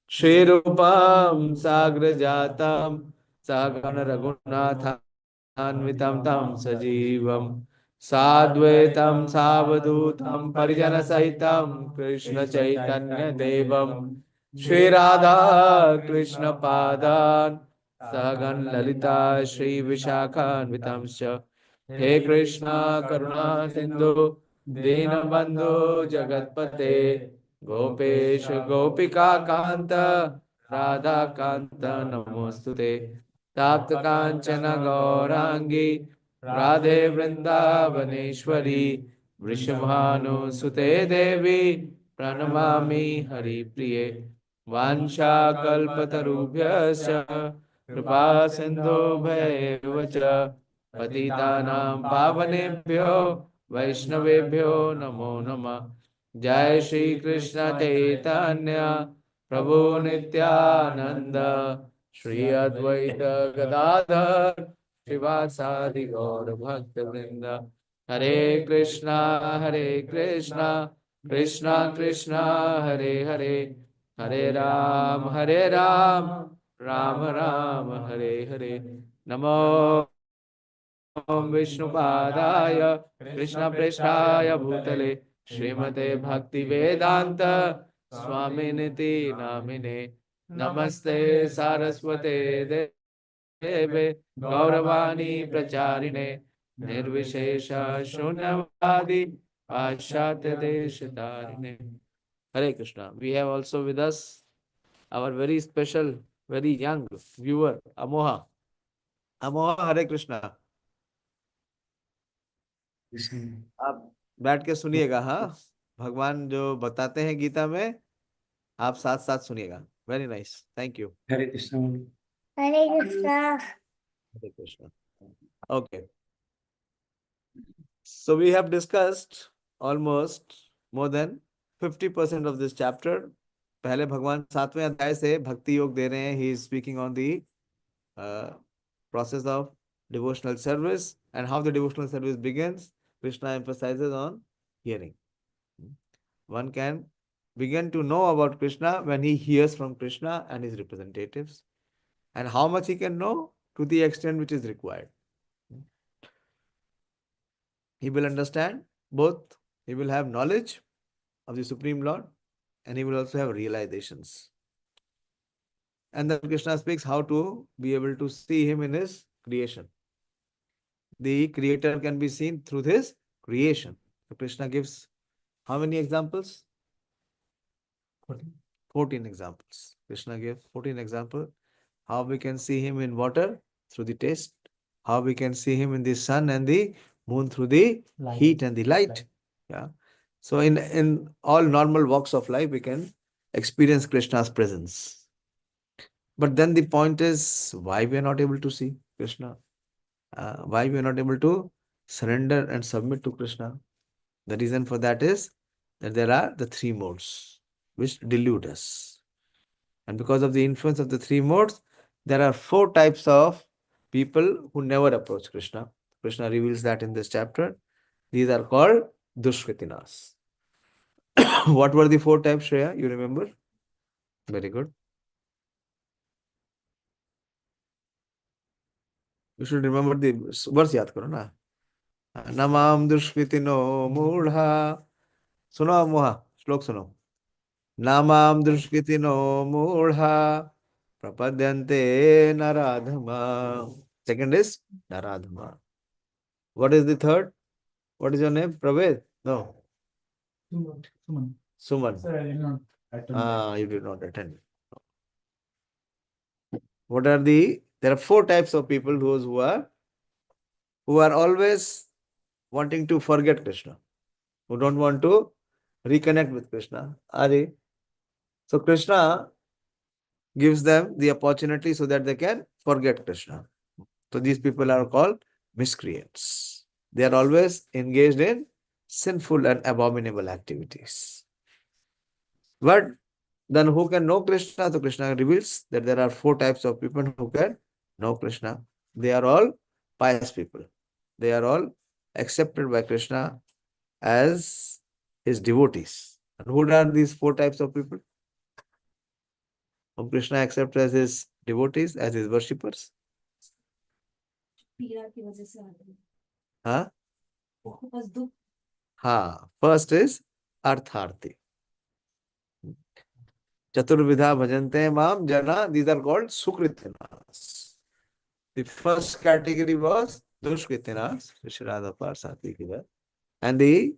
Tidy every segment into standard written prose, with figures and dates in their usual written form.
Shrirupam Sagrajatam Sagana Raghunathanvitam Tam Sajivam Sadvaitam Savadutam Parijana Sahitam Krishna Chaitanya Devam Shri Radha Krishna Padan Sagan Lalita Shri Vishakhanvitamscha He Krishna Karuna Sindhu Dinabandhu Jagatpate Gopesh Gopika Kanta Radha Kanta Namostute Tapta Kanchana Gaurangi Radhe Vrindavaneshwari Vrishabhanu Sute Devi Pranamami Hari Priye Vansha Kalpatarubhyascha Kripa Sindhu Bhayeva पतितानां पावनेभ्यो वैष्णवेभ्यो नमो नमः जय श्री कृष्ण चैतन्य प्रभु नित्यानंद श्री अद्वैत गदाधर श्रीवासादि गौर भक्त वृंद हरे कृष्णा कृष्णा कृष्णा हरे हरे हरे राम राम राम हरे हरे नमो विष्णुपादाय कृष्णप्रेष्ठाय भूतले श्रीमते भक्ति वेदांत स्वामिनिति नामिने नमस्ते सारस्वते देवे गौरवाणी प्रचारिणे निर्विशेष शून्यवादी पाश्चात्य देश तारिणे हरे Krishna we have also with us our very special very young viewer Amoha हरे कृष्णा आप बैठ के सुनिएगा हाँ भगवान जो बताते हैं गीता में आप साथ साथ सुनिएगा very nice thank you Hare Krishna Hare Krishna Hare Krishna okay so we have discussed almost more than 50% of this chapter पहले भगवान 7वें अध्याय से भक्ति योग दे रहे हैं he is speaking on the process of devotional service and how the devotional service begins. Krishna emphasizes on hearing. One can begin to know about Krishna when he hears from Krishna and his representatives. And how much he can know? To the extent which is required. He will understand both. He will have knowledge of the Supreme Lord and he will also have realizations. And then Krishna speaks how to be able to see him in his creation. The creator can be seen through his creation. So Krishna gives how many examples? 14 examples. Krishna gave 14 examples. How we can see him in water through the taste. How we can see him in the sun and the moon through the heat and the light. Yeah. So in all normal walks of life, we can experience Krishna's presence. But then the point is why we are not able to see Krishna. Why we are not able to surrender and submit to Krishna. The reason for that is that there are the three modes which delude us. And because of the influence of the three modes, there are 4 types of people who never approach Krishna. Krishna reveals that in this chapter. These are called Dushkritinas. What were the 4 types, Shreya? You remember? Very good. You should remember the verse याद करो ना. नमाम दुष्कृतिनो मूढ़ा. सुनो मोहा श्लोक सुनो. नामाम दुष्कृतिनो मूढ़ा प्रपद्यन्ते naradhama. Second is naradhama. What is the third? What is your name? Praved? No. Suman. Suman. Sir, I did not attend. You did not attend. What are there are 4 types of people who are always wanting to forget Krishna, who don't want to reconnect with Krishna. Are so Krishna gives them the opportunity so that they can forget Krishna. So these people are called miscreants. They are always engaged in sinful and abominable activities. But then who can know Krishna? So Krishna reveals that there are 4 types of people who can know Krishna. They are all pious people. They are all accepted by Krishna as his devotees. And who are these 4 types of people? whom Krishna accepts as his devotees, as his worshippers? पीड़ा की वजह से आते हैं Huh? बस दुख हाँ, first is Artharthi. Chaturvidha bhajante mam jana, these are called Sukritinas. The first category was Dushkritinas, which Radha Parsati given. And the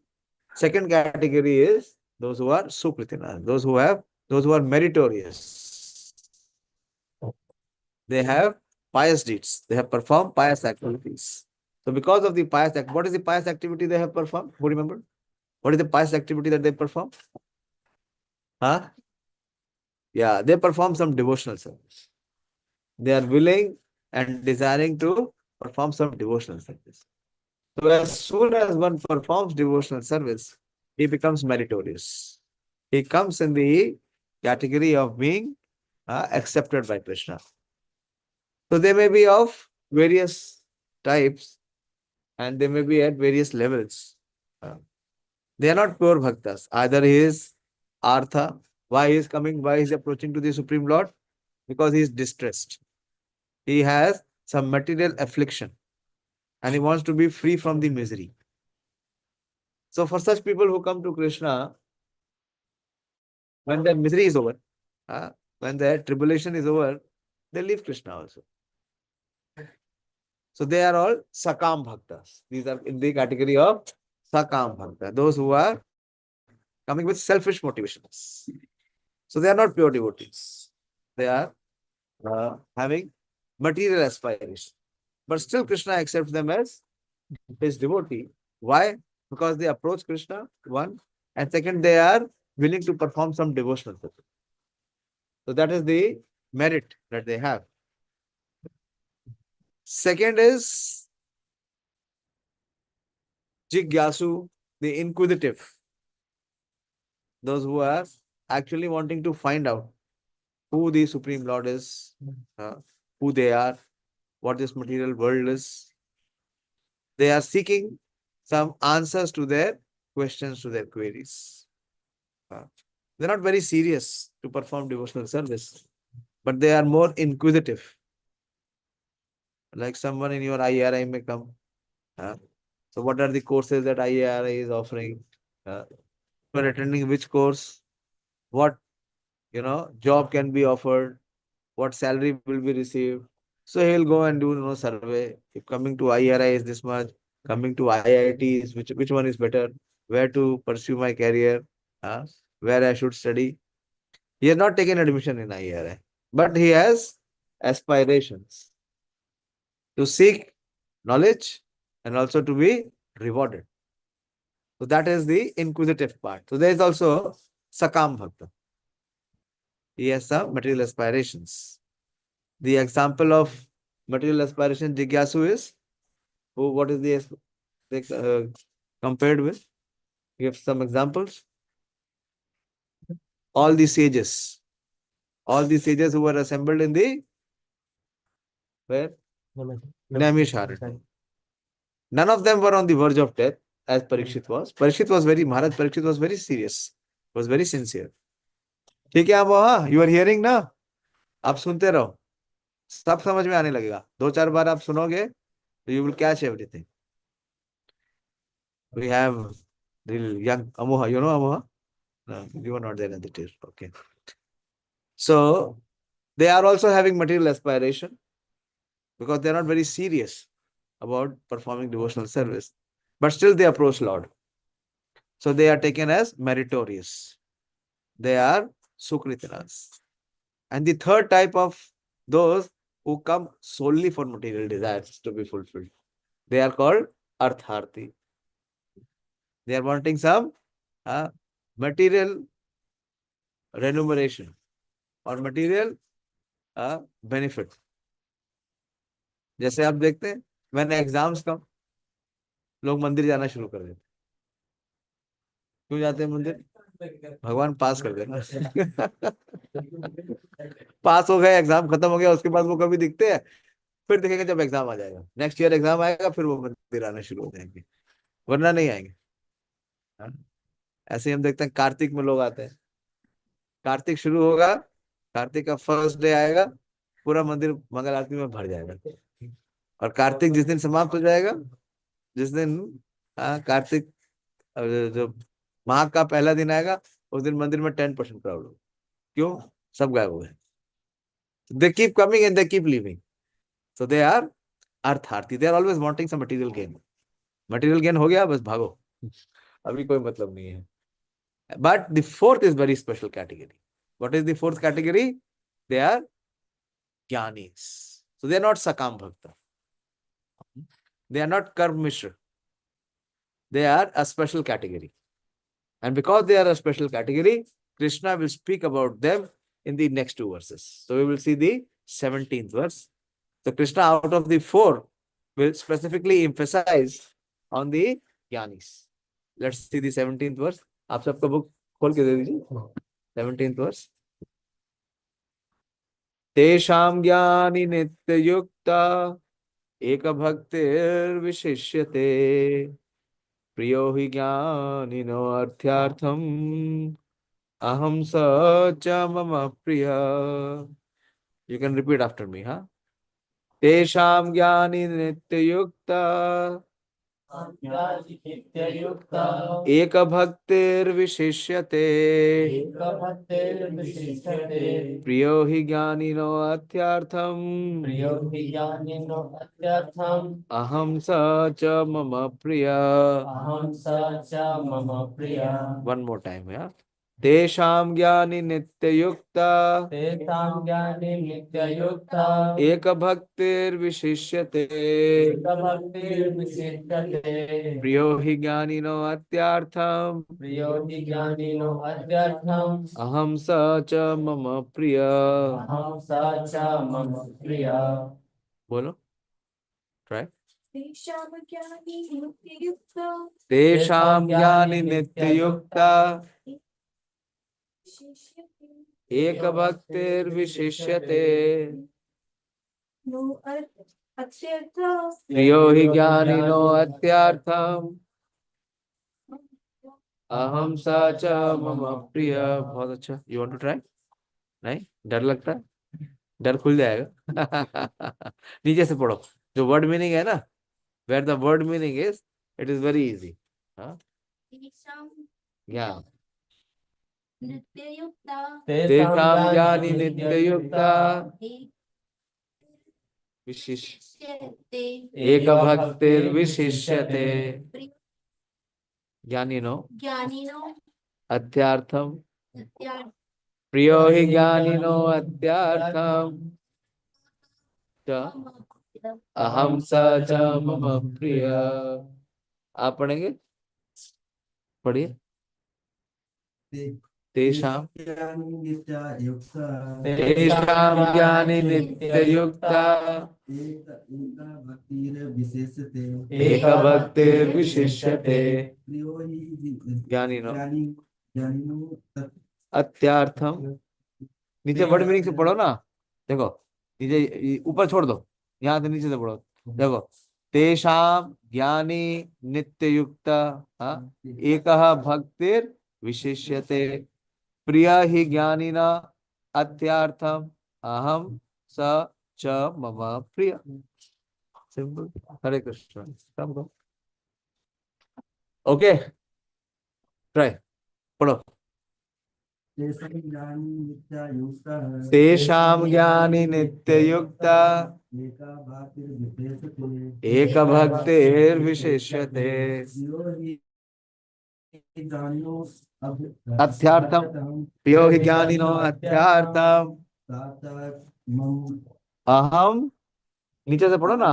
second category is those who are Sukritinas, those who are meritorious. They have pious deeds. They have performed pious activities. So because of the pious act, what is the pious activity they have performed? Who remember? What is the pious activity that they perform? Huh? Yeah, they perform some devotional service. They are willing and desiring to perform some devotional service. So as soon as one performs devotional service, he becomes meritorious. He comes in the category of being accepted by Krishna. So they may be of various types and they may be at various levels. They are not pure bhaktas. Either he is artha, why he is coming, why he is approaching to the Supreme Lord? Because he is distressed. He has some material affliction and he wants to be free from the misery. So for such people who come to Krishna, when their misery is over, when their tribulation is over, they leave Krishna also. So they are all Sakam Bhaktas. These are in the category of Sakam Bhakta, those who are coming with selfish motivations. So they are not pure devotees. They are having material aspirations. But still Krishna accepts them as his devotee. Why? Because they approach Krishna, one, and second, they are willing to perform some devotional service. So that is the merit that they have. Second is Jigyasu, the inquisitive. Those who are actually wanting to find out who the Supreme Lord is, who they are, what this material world is. They are seeking some answers to their questions, to their queries. They're not very serious to perform devotional service, but they are more inquisitive. Like someone in your IRI may come. So what are the courses that IRI is offering? You are attending which course? What job can be offered? What salary will be received? So he'll go and do survey. If coming to IRI is this much, coming to IIT is which one is better? Where to pursue my career? Where I should study? He has not taken admission in IRI, but he has aspirations to seek knowledge and also to be rewarded. So that is the inquisitive part. So there is also Sakam Bhakta. He has some material aspirations. The example of material aspiration Jigyasu is what is the compared with? Give some examples. All the sages who were assembled in the where? Naimisharanya. None of them were on the verge of death, as Parikshit was. Maharaj Parikshit was very serious, was very sincere. ठीक है आप वहाँ you are hearing ना, आप सुनते रहो, सब समझ में आने लगेगा. 2-4 बार आप सुनोगे तो you will catch everything. We have the young Amoha, you know Amoha? No, you were not there in the test. Okay. So they are also having material aspiration because they are not very serious about performing devotional service, but still they approach Lord. So they are taken as meritorious. They are Sukritinas. And the third type of those who come solely for material desires to be fulfilled, they are called Artharthi. They are wanting some material remuneration or material benefit. जैसे आप देखते हैं when exams come, लोग मंदिर जाना शुरू कर देते. क्यों जाते हैं मंदिर? भगवान पास कर देना. पास हो गए, एग्जाम खत्म हो गया, उसके बाद वो कभी दिखते हैं, फिर देखेंगे जब एग्जाम आ जाएगा, नेक्स्ट ईयर एग्जाम आएगा, फिर वो मंदिर आना शुरू हो जाएंगे, वरना नहीं आएंगे. ऐसे ही हम देखते हैं कार्तिक में लोग आते हैं. कार्तिक शुरू होगा, कार्तिक का फर्स्ट डे आएगा, पूरा मंदिर मंगल आरती में भर जाएगा। और कार्तिक जिस दिन समाप्त हो जाएगा, जिस दिन कार्तिक जो माह का पहला दिन आएगा, उस दिन मंदिर में 10% क्राउड होगा। क्यों? सब गायब हो गए। They keep coming and they keep living, so they are अर्थार्थी, they are always wanting some material gain. Material gain हो गया, बस भागो, अभी कोई मतलब नहीं है। But the fourth is very special category. What is the fourth category? They are Jnanis. So they are not Sakam Bhakta. They are not Karm Mishra. They are a special category. And because they are a special category, Krishna will speak about them in the next two verses. So we will see the 17th verse. So Krishna, out of the four, will specifically emphasize on the Jnanis. Let's see the 17th verse. आप सबका book खोल के दे दीजिए। 17th verse. तेषां ज्ञानि नित्ययुक्ता एक भक्तिर्विशिष्यते प्रियो हि ज्ञानिनो अर्थार्थम अहम स च मम प्रिय। You can repeat after me, huh? तेषां ज्ञानि नित्ययुक्ता एक भक्तिर्विशिष्यते प्रियो हि ज्ञानिनो अर्थार्थम अहम स च मम प्रिय। One more time, yeah. तेषां ज्ञानि नित्ययुक्ता एक भक्तिर्विशिष्यते प्रियो हि ज्ञानिनो अर्थार्थम अहम स च मम प्रिय। बोलो, ट्राई। तेषां ज्ञानि नित्ययुक्ता एक भक्तिर्विशिष्यते प्रियो हि ज्ञानिनो अर्थार्थम अहम स च मम प्रिय। बहुत अच्छा। You want to try? नहीं, डर लगता है? डर खुल जाएगा। नीचे से पढ़ो, जो वर्ड मीनिंग है ना, where the word meaning is, it is very easy. ज्ञान तेषां ज्ञानि नित्ययुक्ता एक भक्तिर्विशिष्यते ज्ञानिनो अध्यार्थम प्रियो हि ज्ञानिनो अध्यार्थम अहम स च मम प्रिय। आप पढ़ेंगे? पढ़िए। तेषां ज्ञानि नित्ययुक्ता एक भक्तिर्विशिष्यते ज्ञानिनो अत्यार्थम। नीचे वर्ड मीनिंग से पढ़ो ना, देखो नीचे, ऊपर छोड़ दो, यहाँ से नीचे से पढ़ो। देखो, तेषां ज्ञानी नित्ययुक्ता एकः भक्तिर् विशिष्यते प्रिय हि ज्ञानिना अत्यार्थम अहम स च मम प्रिय। सिंपल। हरे कृष्ण। ओके, ट्राई, पढ़ो। तेषां ज्ञानि नित्ययुक्ता एक भक्तिर्विशिष्यते अध्यार्थम प्रियो हि ज्ञानिनो अध्यार्थम अहम, नीचे से पढ़ो ना,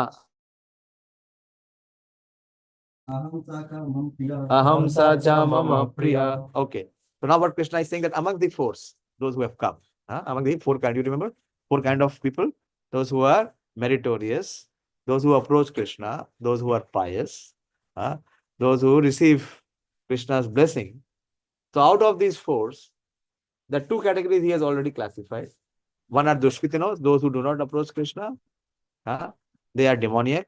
अहम स च मम प्रिय। Okay. So now what Krishna is saying, that among the fours, those who have come, among the four kind, you remember? Four kind of people. Those who are meritorious, those who approach Krishna, those who are pious, those who receive Krishna's blessing. So out of these fours, the two categories he has already classified. One are Dushkritinos, those who do not approach Krishna. They are demoniac.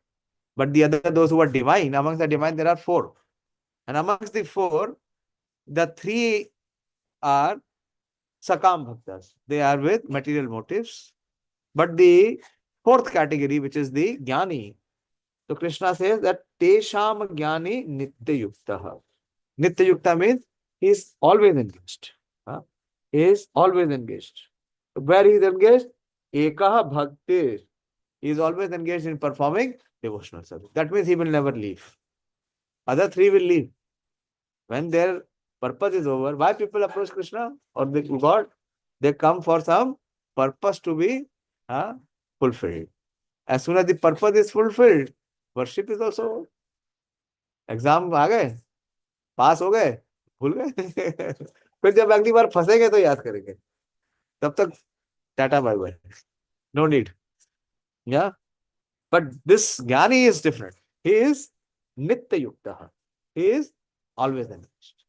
But the other, those who are divine, amongst the divine, there are four. And amongst the four, the three are Sakam Bhaktas. They are with material motives. But the fourth category, which is the Jnani. So Krishna says that Tesham Jnani Nitya Yuktaha. Nitya Yukta means he is always engaged. Huh? He is always engaged. Where he is engaged? Ekaha Bhakti. He is always engaged in performing devotional service. That means he will never leave. Other three will leave. When their purpose is over, why people approach Krishna or the God? They come for some purpose to be fulfilled. As soon as the purpose is fulfilled, worship is also over. Exam आ गए, pass हो गए, भूल गए फिर जब अगली बार फंसेंगे तो याद करेंगे, तब तक ta-ta bye bye, no need. Yeah, but this Jnani is different. He is Nitya Yukta. He is always engaged.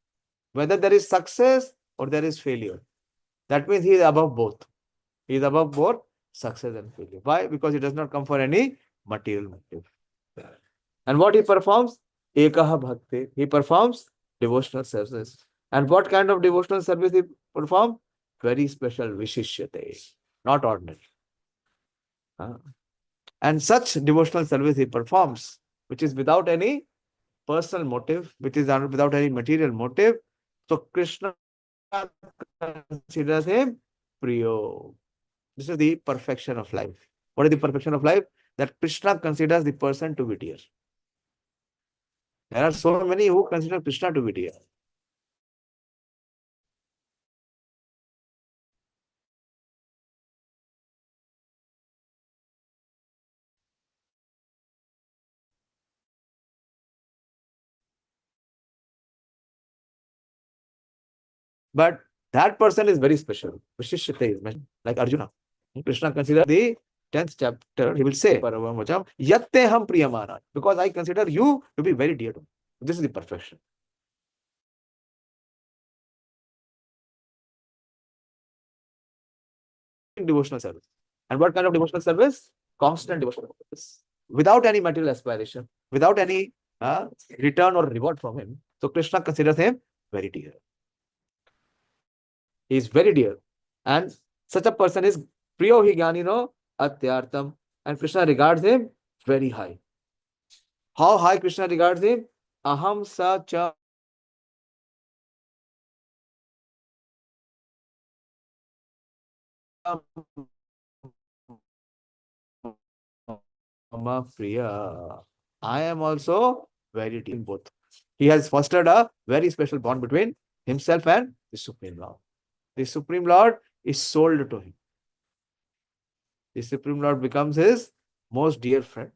Whether there is success or there is failure, that means he is above both. He is above both success and failure. Why? Because he does not come for any material motive. And what he performs? Ekaha Bhakti. He performs devotional service. And what kind of devotional service he performs? Very special Vishishyate, not ordinary. And such devotional service he performs, which is without any personal motive, which is without any material motive. So Krishna considers him Priyo. This is the perfection of life. What is the perfection of life? That Krishna considers the person to be dear. There are so many who consider Krishna to be dear. But that person is very special. Vishishyate is mentioned, like Arjuna. Krishna considers the 10th chapter, he will say, Paramvacham, Yatte ham priyamana, because I consider you to be very dear to me. This is the perfection. Devotional service. And what kind of devotional service? Constant devotional service. Without any material aspiration, without any return or reward from him. So Krishna considers him very dear. He is very dear. And such a person is Priyo hi Jnanino Atyartam. And Krishna regards him very high. How high Krishna regards him? Aham sa cha Mama Priya. I am also very deep in both. He has fostered a very special bond between himself and the Supreme Lord. The Supreme Lord is sold to him. The Supreme Lord becomes his most dear friend.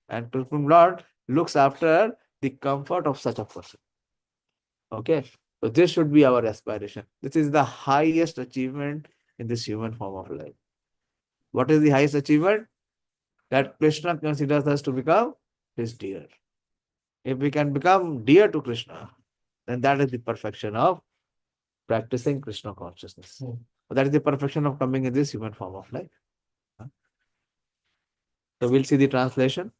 And Supreme Lord looks after the comfort of such a person. Okay. So this should be our aspiration. This is the highest achievement in this human form of life. What is the highest achievement? That Krishna considers us to become his dear. If we can become dear to Krishna, then that is the perfection of practicing Krishna consciousness. That is the perfection of coming in this human form of life. So we'll see the translation.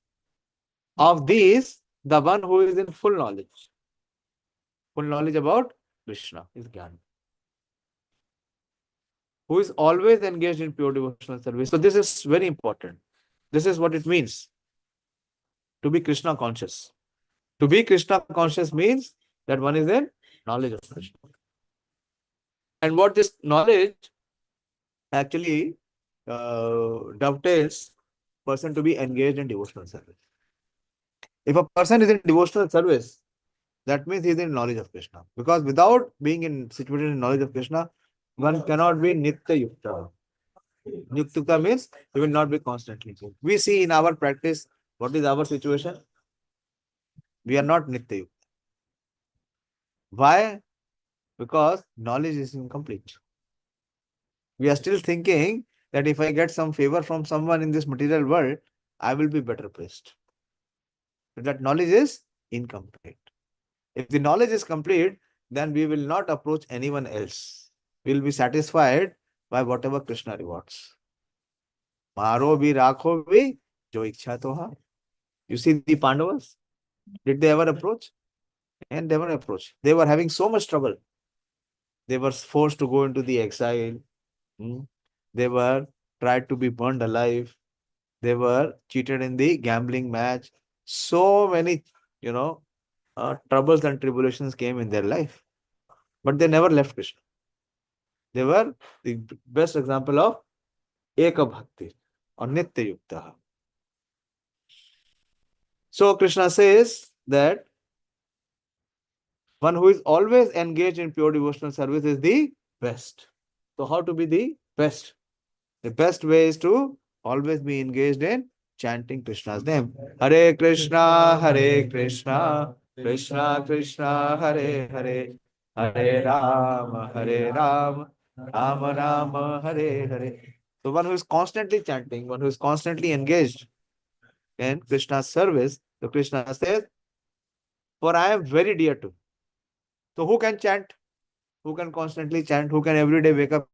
Of these, the one who is in full knowledge about Krishna is Jnani, who is always engaged in pure devotional service. So this is very important. This is what it means to be Krishna conscious. To be Krishna conscious means that one is in knowledge of Krishna. And what this knowledge actually dovetails person to be engaged in devotional service. If a person is in devotional service, that means he is in knowledge of Krishna. Because without being situated in knowledge of Krishna, one cannot be Nitya Yukta. Nitya means he will not be constantly. We see in our practice, what is our situation? We are not Nitya Yukta. Why? Because knowledge is incomplete. We are still thinking that if I get some favor from someone in this material world, I will be better placed. But that knowledge is incomplete. If the knowledge is complete, then we will not approach anyone else. We will be satisfied by whatever Krishna rewards. Maro bhi rakho bhi jo ichha toha. You see the Pandavas? Did they ever approach? And they never approach. They were having so much trouble. They were forced to go into the exile. Hmm. They were tried to be burned alive. They were cheated in the gambling match. So many, you know, troubles and tribulations came in their life, but they never left Krishna. They were the best example of Eka Bhakti or Nitya Yukta. So Krishna says that one who is always engaged in pure devotional service is the best. So how to be the best? The best way is to always be engaged in chanting Krishna's name. Hare Krishna, Hare Krishna, Krishna Krishna, Hare Hare, Hare Rama, Hare Rama, Rama Rama, Hare Hare. So one who is constantly chanting, one who is constantly engaged in Krishna's service, so Krishna says, for I am very dear to. So who can chant? Who can constantly chant? Who can every day wake up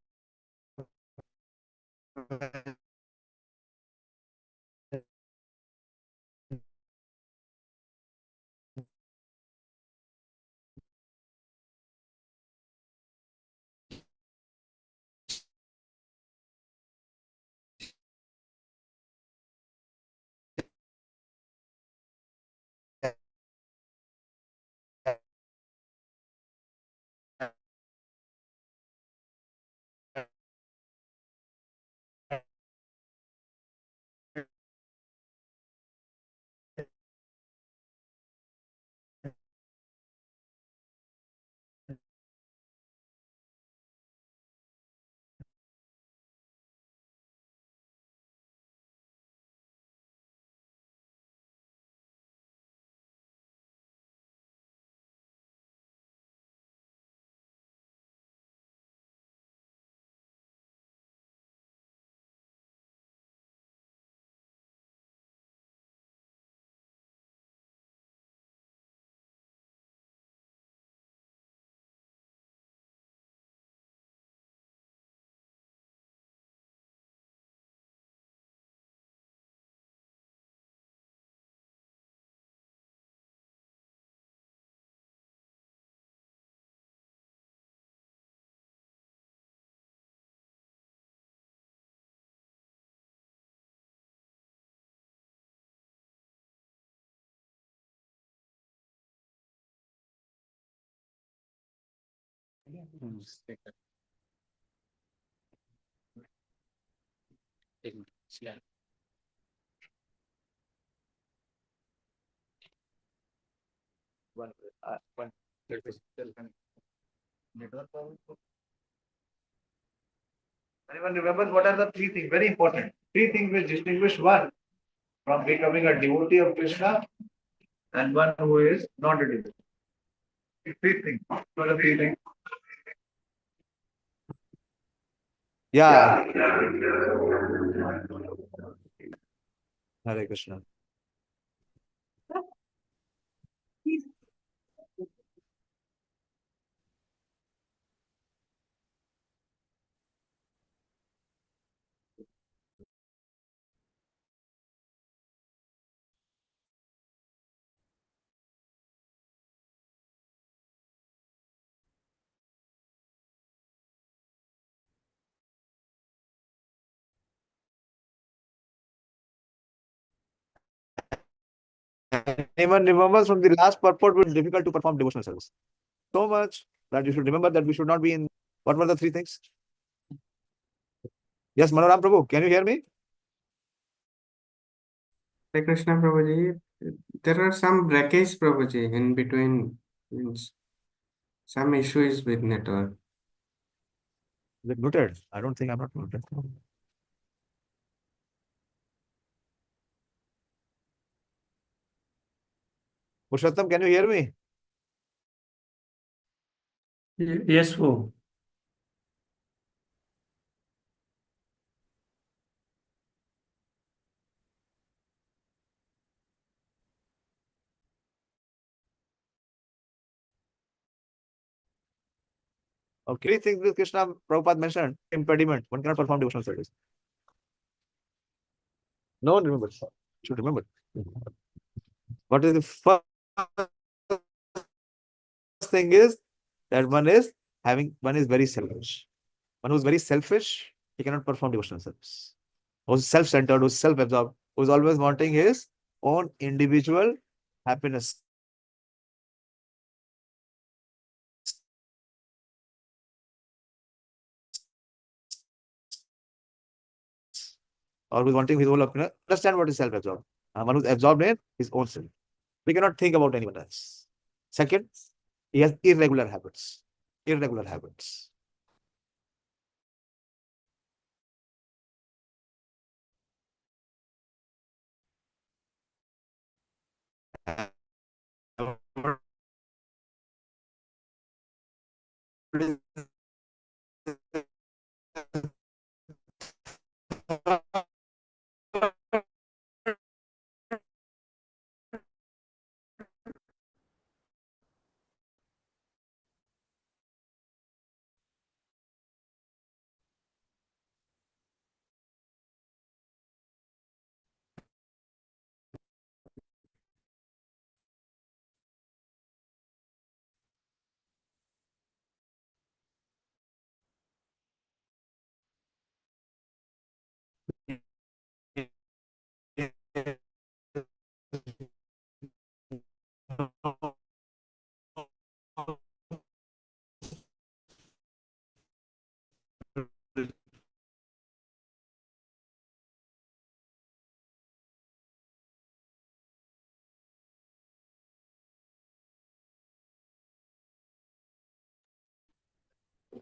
one. Anyone remembers what are the three things? Very important. Three things which distinguish one from becoming a devotee of Krishna and one who is not a devotee. Three things. What are the three things? Yeah. Hare Krishna. Anyone remembers from the last purport will be difficult to perform devotional service. So much that you should remember that we should not be in. What were the three things? Yes, Manoram Prabhu, can you hear me? Hare Krishna Prabhuji, there are some breakage Prabhuji in between, means some issues with network. Is it muted? I don't think I'm not muted. Purushottam, can you hear me? Yes, wo. Okay. Three things with Krishna Prabhupada mentioned impediment. One cannot perform devotional service. No one remembers. Should remember. What is the first thing is that one is one is very selfish. One who's very selfish, he cannot perform devotional service. Who's self-centered, who's self-absorbed, who's always wanting his own individual happiness. Or who's wanting his own happiness. Understand what is self-absorbed. One who's absorbed in his own self. We cannot think about anyone else. Second, he has irregular habits. Irregular habits.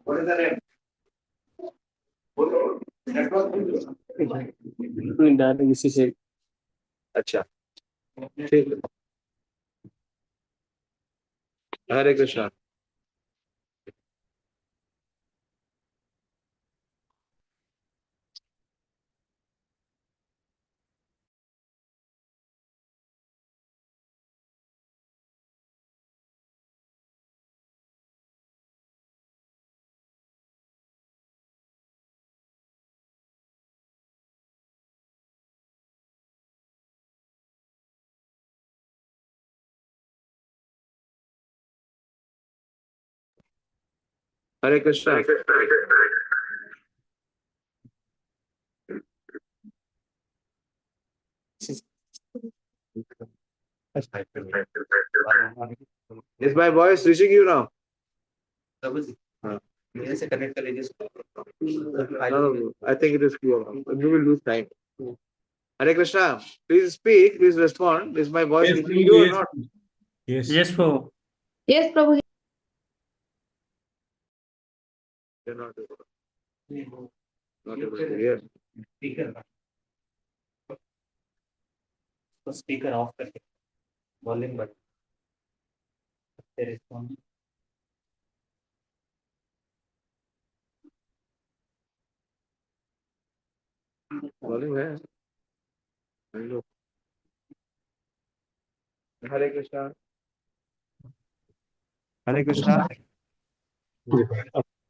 What is the name? अच्छा ठीक है हरे कृष्णा हरे Krishna Is my voice reaching you now? हाँ. No, I think it is clear. We will lose time. Hare Krishna, please speak, please respond. Is my voice reaching you or not? Yes, Prabhu. Yes, Prabhuji. You're not able. Not able to hear. Speaker off करके volume बढ़ response Volume है. Hello. Hare Krishna. Hare Krishna.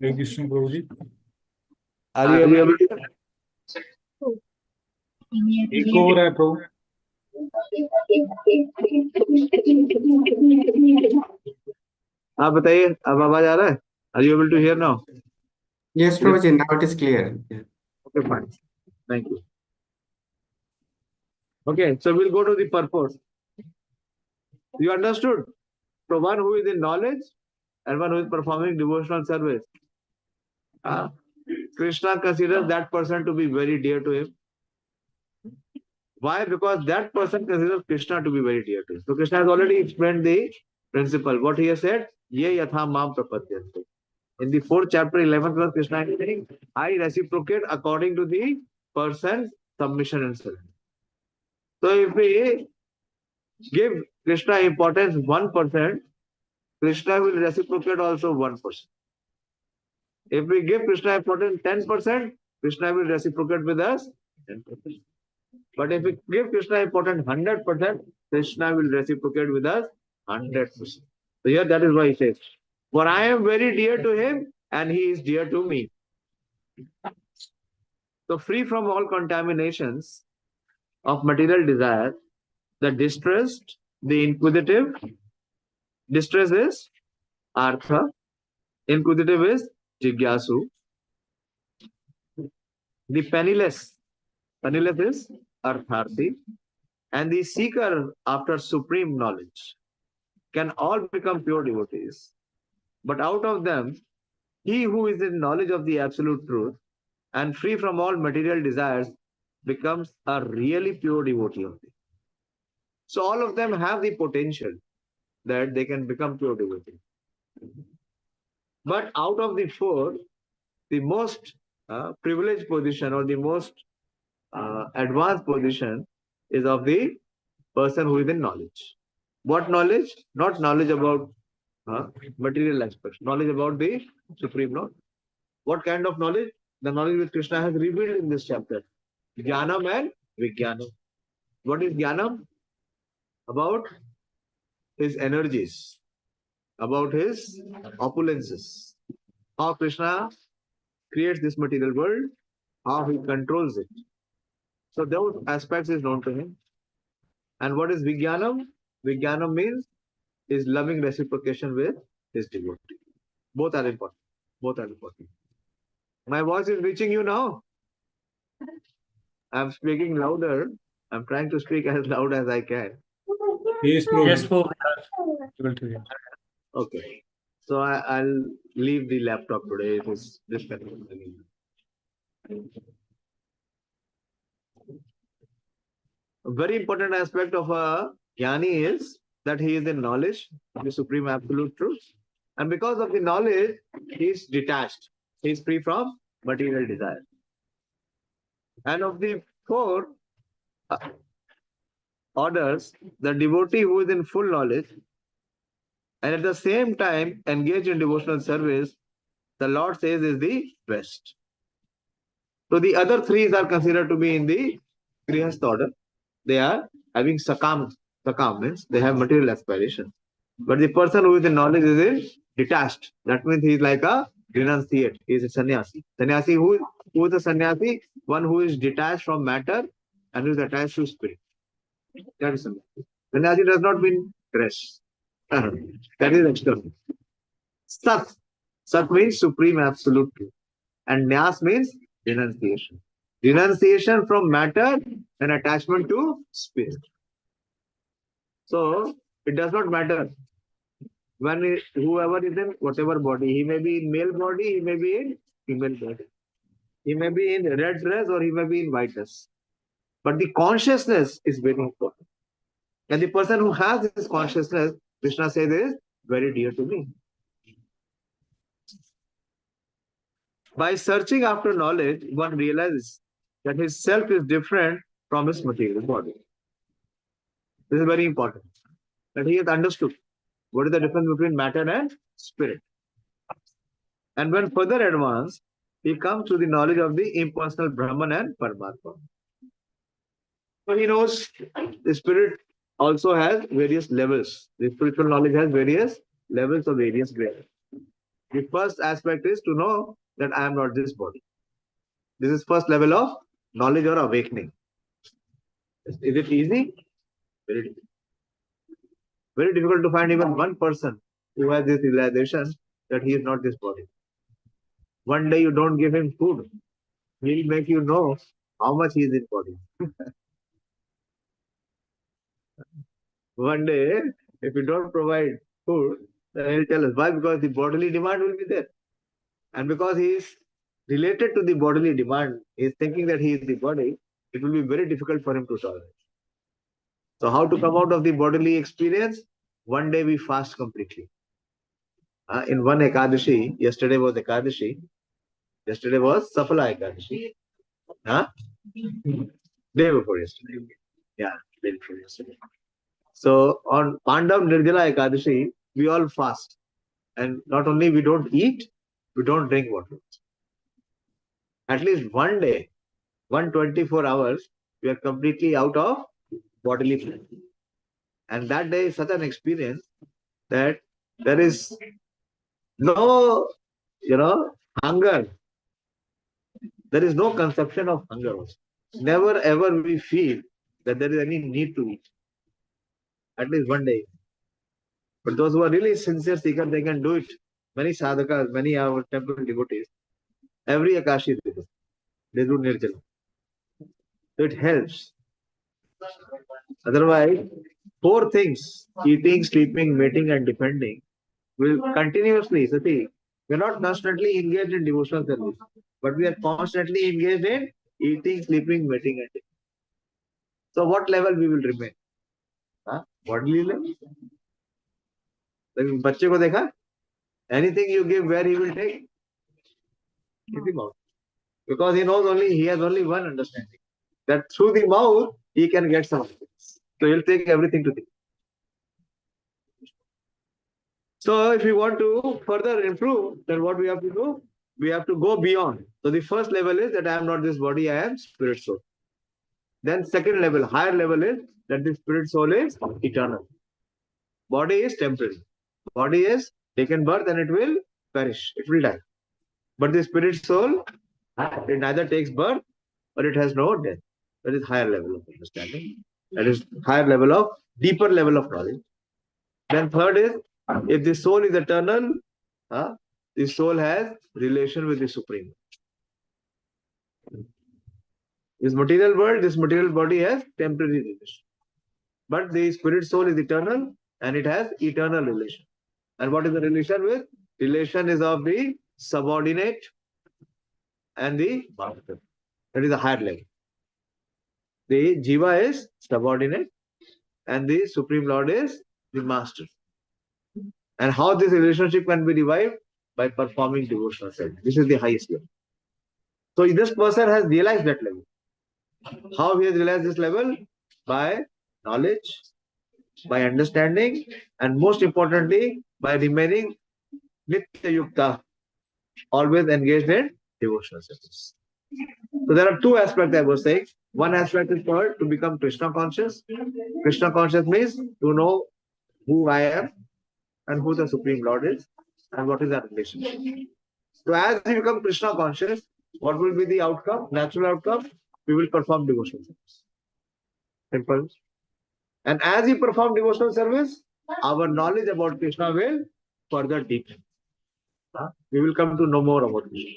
Hare Krishna प्रभु जी Are you able to? एक हो रहा है प्रभु आप बताइए अब आवाज आ रहा है? Are you able to hear now? Yes, Prabhuji, now it is clear. Yeah. Okay, fine. Thank you. Okay, so we'll go to the purpose. You understood? So one who is in knowledge and one who is performing devotional service. Krishna considers that person to be very dear to him. Why? Because that person considers Krishna to be very dear to him. So Krishna has already explained the principle. What he has said, ye yatha mam prapadyante. In the 4th chapter, 11th verse, Krishna is saying, I reciprocate according to the person's submission and surrender. So if we give Krishna importance 1%, Krishna will reciprocate also 1%. If we give Krishna importance 10%, Krishna will reciprocate with us 10%. But if we give Krishna importance 100%, Krishna will reciprocate with us 100%. So here that is why he says, for I am very dear to him and he is dear to me. So free from all contaminations of material desire, the distressed, the inquisitive, distress is artha, Inquisitive is Jigyasu. The penniless is Artharthi. And the seeker after supreme knowledge can all become pure devotees. But out of them, he who is in knowledge of the absolute truth and free from all material desires becomes a really pure devotee of thee. So all of them have the potential that they can become pure devotees. But out of the four, the most privileged position or the most advanced position is of the person who is in knowledge. What knowledge? Not knowledge about material aspects, knowledge about the supreme knowledge. What kind of knowledge? The knowledge which Krishna has revealed in this chapter. Jnanam and Vijnanam. What is Jnanam? About his energies, about his opulences. How Krishna creates this material world, how he controls it. So those aspects is known to him. And what is Vijnanam? Vijnanam means his loving reciprocation with his devotee. Both are important. Both are important. My voice is reaching you now. I'm speaking louder. I'm trying to speak as loud as I can. Yes, Prabhuji. Yes, Prabhu, we are able to hear. Okay. So I'll leave the laptop today. It is disconnected. A very important aspect of a jnani is that he is in knowledge of the supreme absolute truth. And because of the knowledge, he is detached. He is free from material desire. And of the four orders, the devotee who is in full knowledge and at the same time engaged in devotional service, the Lord says is the best. So the other three are considered to be in the Grihastha order. They are having sakam means they have material aspiration. But the person who is in knowledge is in detached. That means he is like a renunciate. He is a sannyasi. Sannyasi who is a sannyasi? One who is detached from matter and who is attached to spirit. That is sannyasi. Sannyasi does not mean dress. That is external. Sat. Sat means supreme absolute truth. And nyas means renunciation. Renunciation from matter and attachment to spirit. So it does not matter when whoever is in whatever body, he may be in male body, he may be in female body. He may be in red dress or he may be in white dress. But the consciousness is very important. And the person who has this consciousness, Krishna says, is very dear to me. By searching after knowledge, one realizes that his self is different from his material body. This is very important. That he has understood what is the difference between matter and spirit. And when further advanced, he comes to the knowledge of the impersonal Brahman and Paramatma. So he knows the spirit also has various levels. The spiritual knowledge has various levels of various grades. The first aspect is to know that I am not this body. This is first level of knowledge or awakening. Is it easy? Very difficult. Very difficult to find even one person who has this realization that he is not this body. One day you don't give him food, he'll make you know how much he is in body. One day, if you don't provide food, then he'll tell us why, because the bodily demand will be there. And because he is related to the bodily demand, he is thinking that he is the body, it will be very difficult for him to tolerate. So how to come out of the bodily experience? One day we fast completely. In one Ekadashi, yesterday was Ekadashi, yesterday was Safala Ekadashi. Day before yesterday. Yeah, day before yesterday. So on Pandav Nirjala Ekadashi, we all fast. And not only we don't eat, we don't drink water. At least one day, 124 hours, we are completely out of bodily pleasure. And that day is such an experience that there is no, hunger. There is no conception of hunger also. Never ever we feel that there is any need to eat. At least one day. But those who are really sincere seekers, they can do it many sadhakas, many our temple devotees, every Akashi river, they do Nirjala. So it helps. Otherwise, four things, eating, sleeping, mating, and defending, will continuously, Sati, we are not constantly engaged in devotional service, but we are constantly engaged in eating, sleeping, mating, and defending. So what level we will remain? Huh? Bodily level? लेकिन बच्चे को देखा, anything you give, where he will take? In the mouth. Because he has only one understanding. That through the mouth, he can get some things. So he'll take everything to the. So if we want to further improve, then what we have to do? We have to go beyond. So the first level is that I am not this body, I am spirit soul. Then second level, higher level is that the spirit soul is eternal. Body is temporary. Body is taken birth and it will perish. It will die. But the spirit soul, it neither takes birth or it has no death. That is higher level of understanding. That is higher level of, deeper level of knowledge. Then third is, if the soul is eternal, the soul has relation with the Supreme. This material world, this material body has temporary relation. But the spirit soul is eternal and it has eternal relation. And what is the relation with? Relation is of the subordinate and the master. That is a higher level. The Jiva is subordinate and the Supreme Lord is the master. And how this relationship can be revived? By performing devotional service. This is the highest level. So this person has realized that level. How he has realized this level? By knowledge, by understanding, and most importantly, by remaining Nitya Yukta, always engaged in devotional service. So there are two aspects I was saying. One aspect is called to become Krishna conscious. Krishna conscious means to know who I am and who the Supreme Lord is and what is our relationship. So as we become Krishna conscious, what will be the outcome? Natural outcome? We will perform devotional service. Simple. And as we perform devotional service, our knowledge about Krishna will further deepen. We will come to know more about Krishna.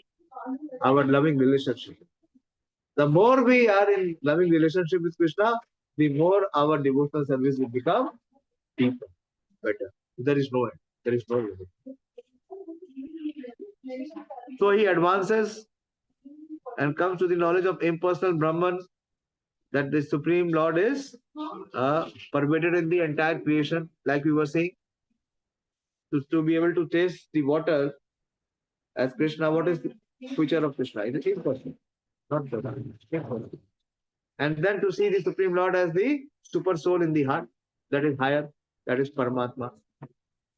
Our loving relationship. The more we are in loving relationship with Krishna, the more our devotional service will become deeper, better. There is no end. There is no limit. So he advances and comes to the knowledge of impersonal Brahman, that the Supreme Lord is pervaded in the entire creation, like we were saying. To be able to taste the water as Krishna, what is the feature of Krishna? It is impersonal, not impersonal. And then to see the Supreme Lord as the super soul in the heart, that is higher, that is Paramatma.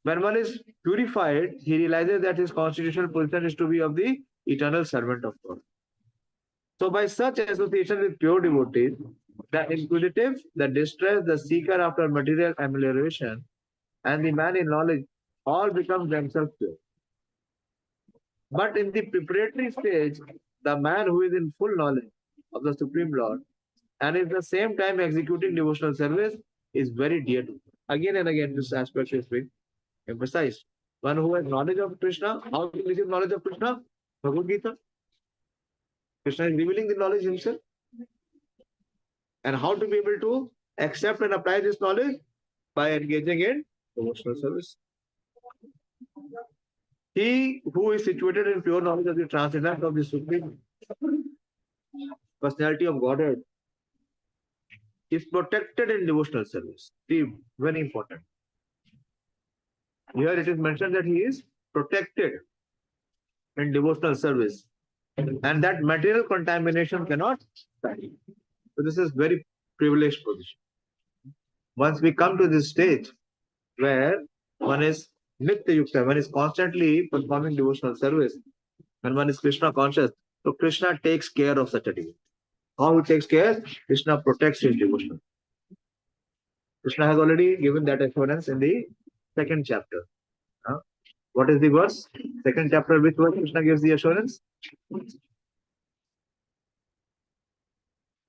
When one is purified, he realizes that his constitutional position is to be of the eternal servant of God. So by such association with pure devotees, the inquisitive, the distressed, the seeker after material amelioration, and the man in knowledge all become themselves pure. But in the preparatory stage, the man who is in full knowledge of the Supreme Lord and at the same time executing devotional service is very dear to him. Again and again, this aspect is being emphasized. One who has knowledge of Krishna, how to receive knowledge of Krishna? Bhagavad Gita. Krishna is revealing the knowledge himself. And how to be able to accept and apply this knowledge? By engaging in devotional service. He who is situated in pure knowledge of the transcendence of the Supreme Personality of Godhead is protected in devotional service. See, very important. Here it is mentioned that he is protected in devotional service. And that material contamination cannot stand. So this is very privileged position. Once we come to this stage where one is Nitya Yukta, one is constantly performing devotional service, and one is Krishna conscious, so Krishna takes care of such a devotee. How he takes care? Krishna protects his devotion. Krishna has already given that assurance in the second chapter. What is the verse? Second chapter, which verse Krishna gives the assurance?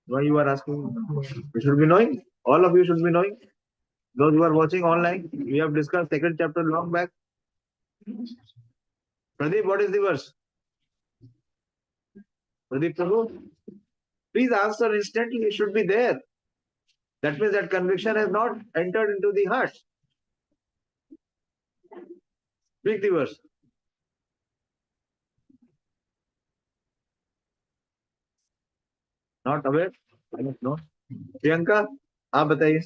Why you are asking? You should be knowing. All of you should be knowing. Those who are watching online, we have discussed second chapter long back. Pradeep, what is the verse? Pradeep Prabhu, please answer instantly. It should be there. That means that conviction has not entered into the heart. Speak the verse. Not aware? I don't know. Priyanka, आप बताइए.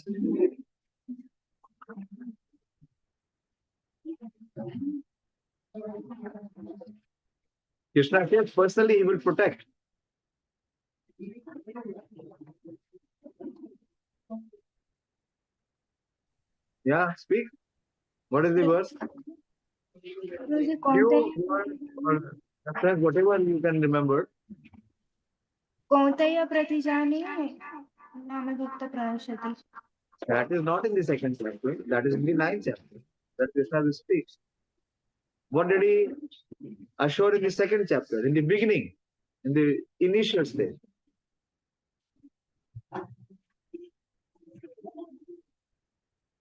Krishna says personally he will protect. Yeah, speak. What is the verse? मुझे कौन You or whatever you can remember. कौन्तेय प्रतिजाने नामयुक्त प्रविशति. That is not in the second chapter. That is in the 9th chapter. That Krishna will speak. What did he assure in the second chapter? In the beginning, in the initial stage.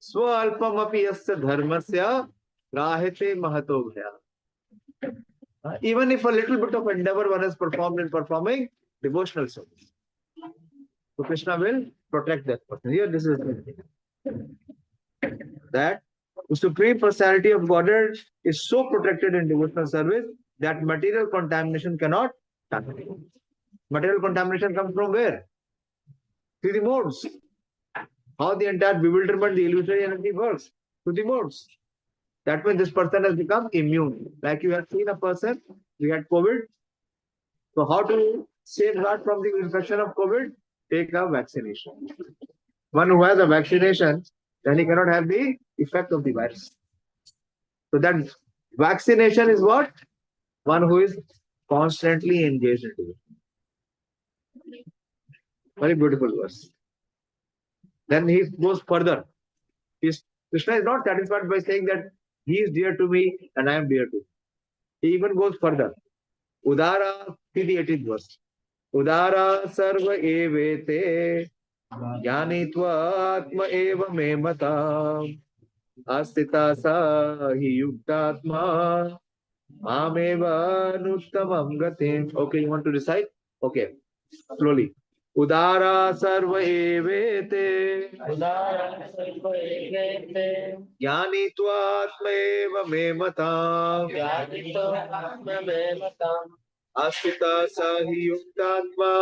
Swalpamapi yasya dharmasya rahite mahato bhaya. Even if a little bit of endeavor one has performed in performing devotional service, so Krishna will protect that person. Here, this is that the Supreme Personality of Godhead is so protected in devotional service that material contamination cannot happen. Material contamination comes from where? Through the modes. How the entire bewilderment, the illusory energy works through the modes. That means this person has become immune. Like you have seen a person, we had COVID. So how to safeguard from the infection of COVID? Take a vaccination. One who has a vaccination, then he cannot have the effect of the virus. So that vaccination is what? One who is constantly engaged into it. Very beautiful verse. Then he goes further. Krishna is not satisfied by saying that he is dear to me and I am dear to him. He even goes further. Udara, see the 18th verse. Udara sarva evete jnanitva atma eva me mata astita sa hi yuktatma ameva nuttamam gatim. Okay, you want to recite? Okay, slowly. Udara sarva evete jnanitva atma eva me mata astita sa hi yuktatma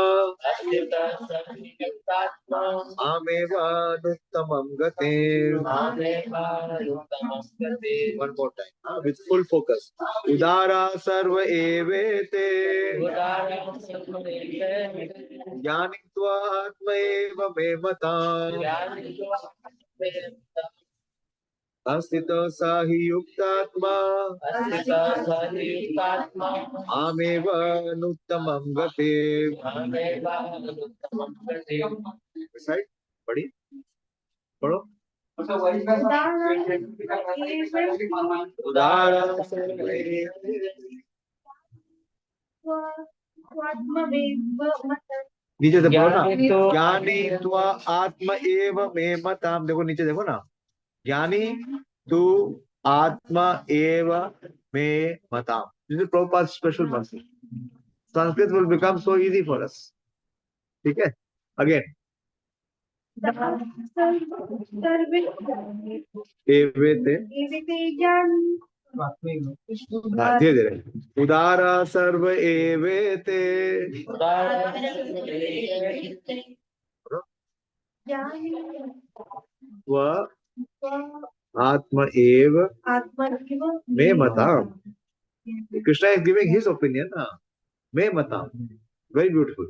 ameva nuttamam gatim. One more time, with full focus. Udara sarva evete jnanitva atma eva me mata astita sa hi yuktatma ameva nuttamam gatim. Right? Buddy? Paro? Udara sarva evete. नीचे से बोलो ना ज्ञानी त्वा आत्मा एव मे मताम. देखो नीचे देखो ना, ज्ञानी तू आत्मा एव मे मताम. This is Prabhupada's special mercy. Sanskrit will become so easy for us. ठीक है? Again. एवेते धीरे धीरे. उदारा सर्व एवेते व आत्मा एव मे मताम. Krishna is giving his opinion. Me matam. Very beautiful.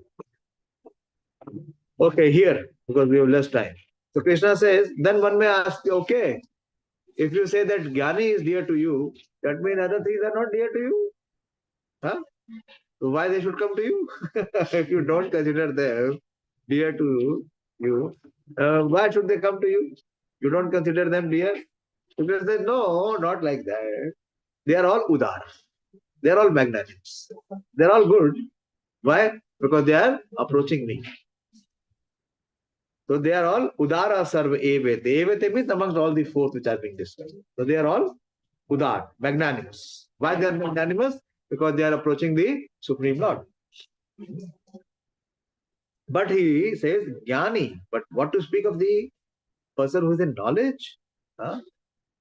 Okay, here, because we have less time. So Krishna says, then one may ask, okay, if you say that Jnani is dear to you, that means other things are not dear to you. Huh? So why they should come to you? If you don't consider them dear to you, why should they come to you? You don't consider them dear? Because they no, not like that. They are all udar. They are all magnanimous. They are all good. Why? Because they are approaching me. So they are all udara sarva evete. Evete means amongst all the four which are being discussed. So they are all udar, magnanimous. Why they are magnanimous? Because they are approaching the Supreme Lord. But he says Jnani. But what to speak of the person who is in knowledge? Huh?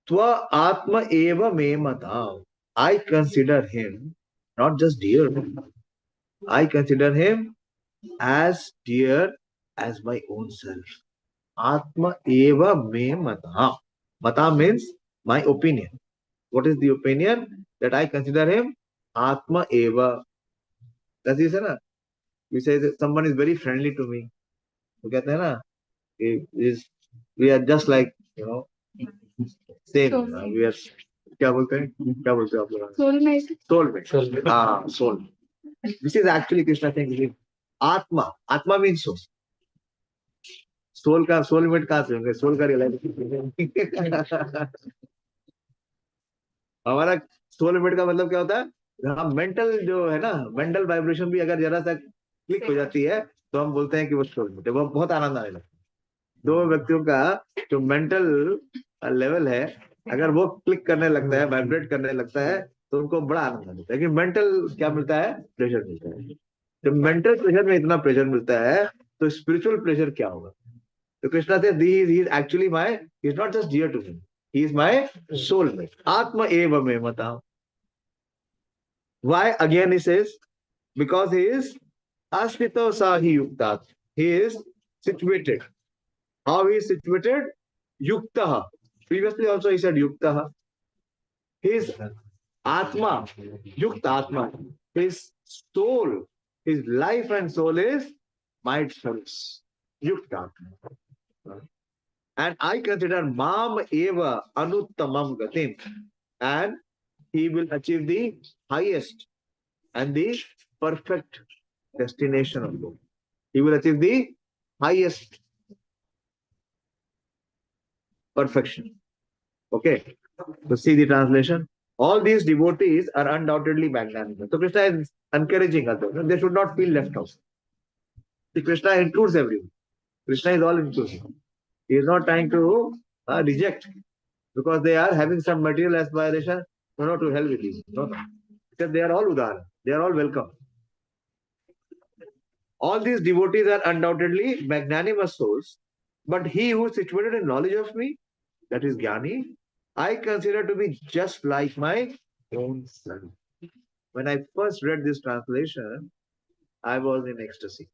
Tva Atma Eva Me Mata. I consider him not just dear, I consider him as dear as my own self. Atma Eva Me Mata. Mata means my opinion. What is the opinion? That I consider him Atma Eva. That's it, na? You say that someone is very friendly to me. तो कहते हैं ना we are just like, you know, same. We are क्या बोलते हो आप लोग? Soulmate. Soul. This is actually Krishna saying Atma. Atma means soul. Soul का सोलमेट कहाँ से होंगे? सोल का रियलाइजेशन हमारा सोलमेट का मतलब क्या होता है? हाँ, मेंटल जो है ना, मेंटल वाइब्रेशन भी अगर जरा सा क्लिक हो जाती है तो हम बोलते हैं कि वो सोलमेट है। वो बहुत आनंद आने लगता है। दो व्यक्तियों का जो मेंटल लेवल है, अगर वो क्लिक करने लगता है, वाइब्रेट करने लगता है, तो उनको बड़ा आनंद आता है। लेकिन मेंटल क्या मिलता है? प्रेशर मिलता है। जब मेंटल प्रेशर में इतना प्रेशर मिलता है तो स्पिरिचुअल प्रेशर क्या होगा? तो Krishna says he is actually my, he is not just dear to me, he is my soulmate. Atma eva me mata. Why? Again he says, because he is astito sahi yuktat. He is situated. How he is situated? Yuktaha. Previously also he said yuktaha. His atma, yukta atma, his soul, his life and soul is my service. Yukta atma. And I consider Mam Eva Anuttamam Gatim, and he will achieve the highest and the perfect destination of God. He will achieve the highest perfection. Okay, so see the translation. All these devotees are undoubtedly magnanimous. So Krishna is encouraging others. They should not feel left out. See, Krishna includes everyone. Krishna is all inclusive. He is not trying to reject because they are having some material aspiration. No, to hell with you. No. Because they are all udara. They are all welcome. All these devotees are undoubtedly magnanimous souls, but he who is situated in knowledge of me, that is Jnani, I consider to be just like my own self. When I first read this translation, I was in ecstasy.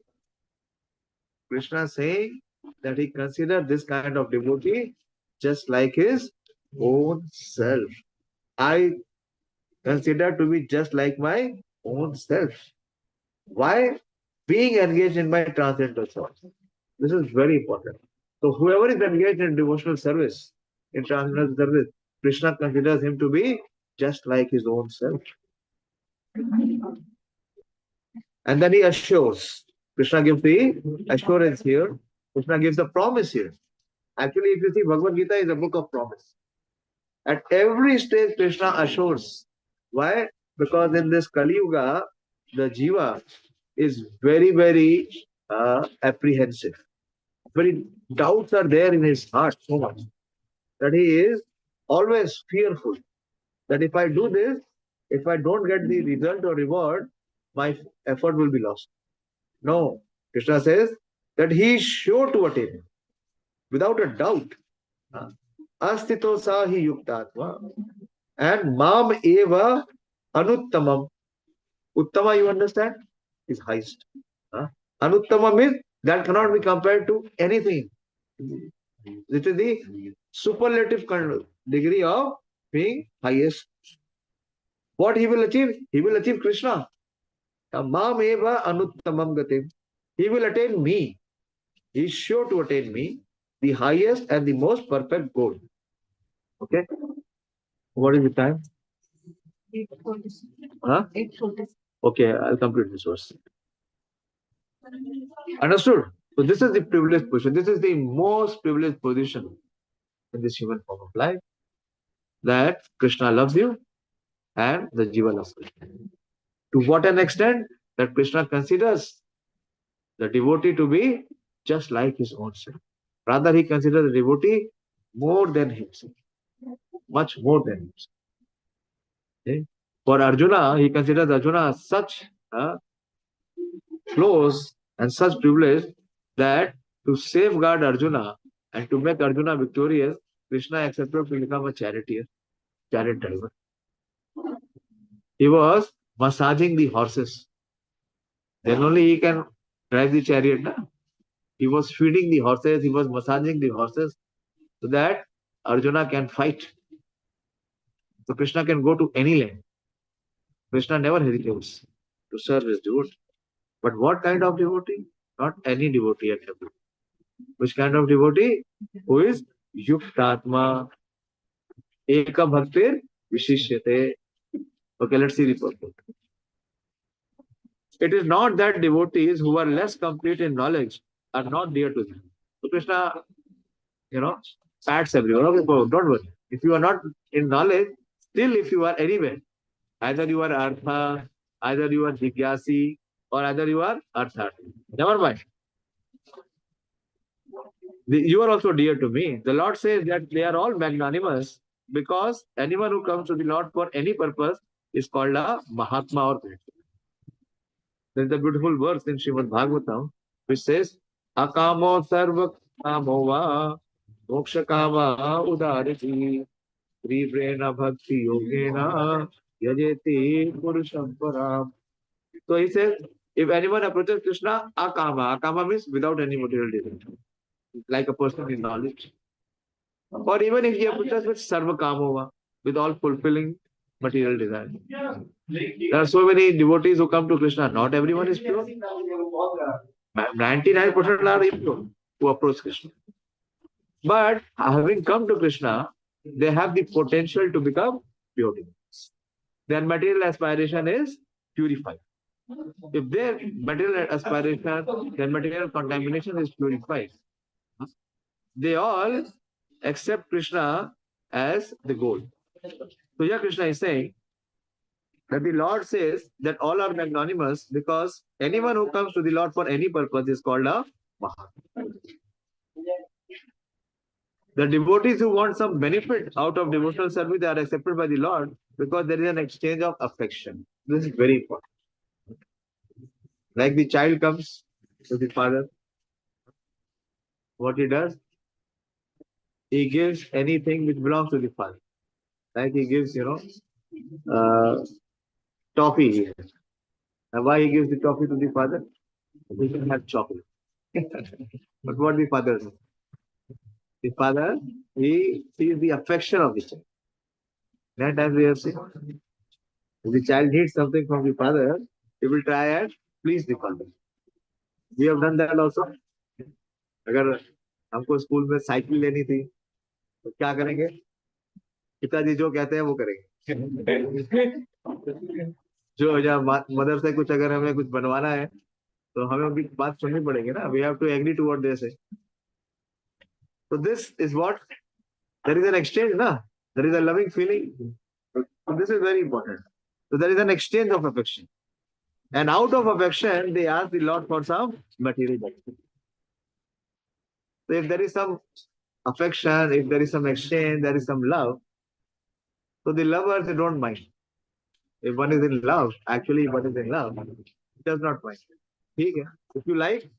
Krishna saying that he considered this kind of devotee just like his own self. I consider to be just like my own self. Why? Being engaged in my transcendental service. This is very important. So whoever is engaged in devotional service, in transcendental service, Krishna considers him to be just like his own self. And then he assures. Krishna gives the assurance here. Krishna gives the promise here. Actually, if you see, Bhagavad Gita is a book of promise. At every stage, Krishna assures. Why? Because in this Kali Yuga, the Jiva is very, very apprehensive. Very doubts are there in his heart so much that he is always fearful that if I do this, if I don't get the result or reward, my effort will be lost. No, Krishna says that he is sure to attain it, without a doubt. Astito sahi yuktatma. And mam eva anuttamam. Uttama, you understand? Is highest. Anuttama means that cannot be compared to anything. This is the superlative degree of being highest. What he will achieve? He will achieve Krishna. Mam eva anuttamam gatim. He will attain me. He is sure to attain me, the highest and the most perfect goal. Okay? What is the time? 8:46. Huh? 8:46. Okay, I'll complete this verse. Understood? So this is the privileged position. This is the most privileged position in this human form of life. That Krishna loves you and the Jiva loves Krishna. To what an extent that Krishna considers the devotee to be just like his own self. Rather, he considers the devotee more than himself. Much more than himself. Okay? For Arjuna, he considers Arjuna as such close and such privileged that to safeguard Arjuna and to make Arjuna victorious, Krishna accepted to become a chariot driver. He was massaging the horses. Then only he can drive the chariot. Na? He was feeding the horses, he was massaging the horses so that Arjuna can fight. So Krishna can go to any land. Krishna never hesitates to serve his devotee. But what kind of devotee? Not any devotee at every. Which kind of devotee? Who is Yuktatma Eka Bhaktir Vishishyate. Okay, let's see the purport. It is not that devotees who are less complete in knowledge are not dear to him. So Krishna, pats everyone. Okay, don't worry. If you are not in knowledge, still if you are anywhere, either you are Artha, either you are Jigyasi, or either you are Artharthi. Never mind. You are also dear to me. The Lord says that they are all magnanimous because anyone who comes to the Lord for any purpose is called a Mahatma or great. There is a beautiful verse in Srimad Bhagavatam which says, Akamo sarva kamo va moksha kama udariti Trivrena bhakti yogena yajeti purusham param. So he says, if anyone approaches Krishna, akama means without any material desire, like a person in knowledge. Or even if he approaches with sarva kamova, with all fulfilling material desire. There are so many devotees who come to Krishna. Not everyone is pure. 99% are impure who approach Krishna. But having come to Krishna, they have the potential to become pure. Their material aspiration is purified. If their material aspiration, their material contamination is purified, they all accept Krishna as the goal. So here Krishna is saying that the Lord says that all are magnanimous because anyone who comes to the Lord for any purpose is called a Mahatma. The devotees who want some benefit out of devotional service, they are accepted by the Lord because there is an exchange of affection. This is very important. Like the child comes to the father, what he does, he gives anything which belongs to the father. Like he gives, toffee. And why he gives the toffee to the father? He can have chocolate. But what the father does? The father, he sees the affection of the child. That time we have seen. If the child needs something from the father, he will try and please the father. We have done that also. अगर हमको school में cycle लेनी थी तो क्या करेंगे? पिताजी जो कहते हैं वो करेंगे. जो या मदर से कुछ अगर हमें कुछ बनवाना है तो हमें भी बात सुननी पड़ेगी ना. We have to agree to what they say. So this is what there is an exchange, na? There is a loving feeling. So this is very important. So there is an exchange of affection. And out of affection, they ask the Lord for some material benefit. So if there is some affection, if there is some exchange, there is some love, so the lovers, they don't mind. If one is in love, actually one is in love, he does not mind. Okay. If you like,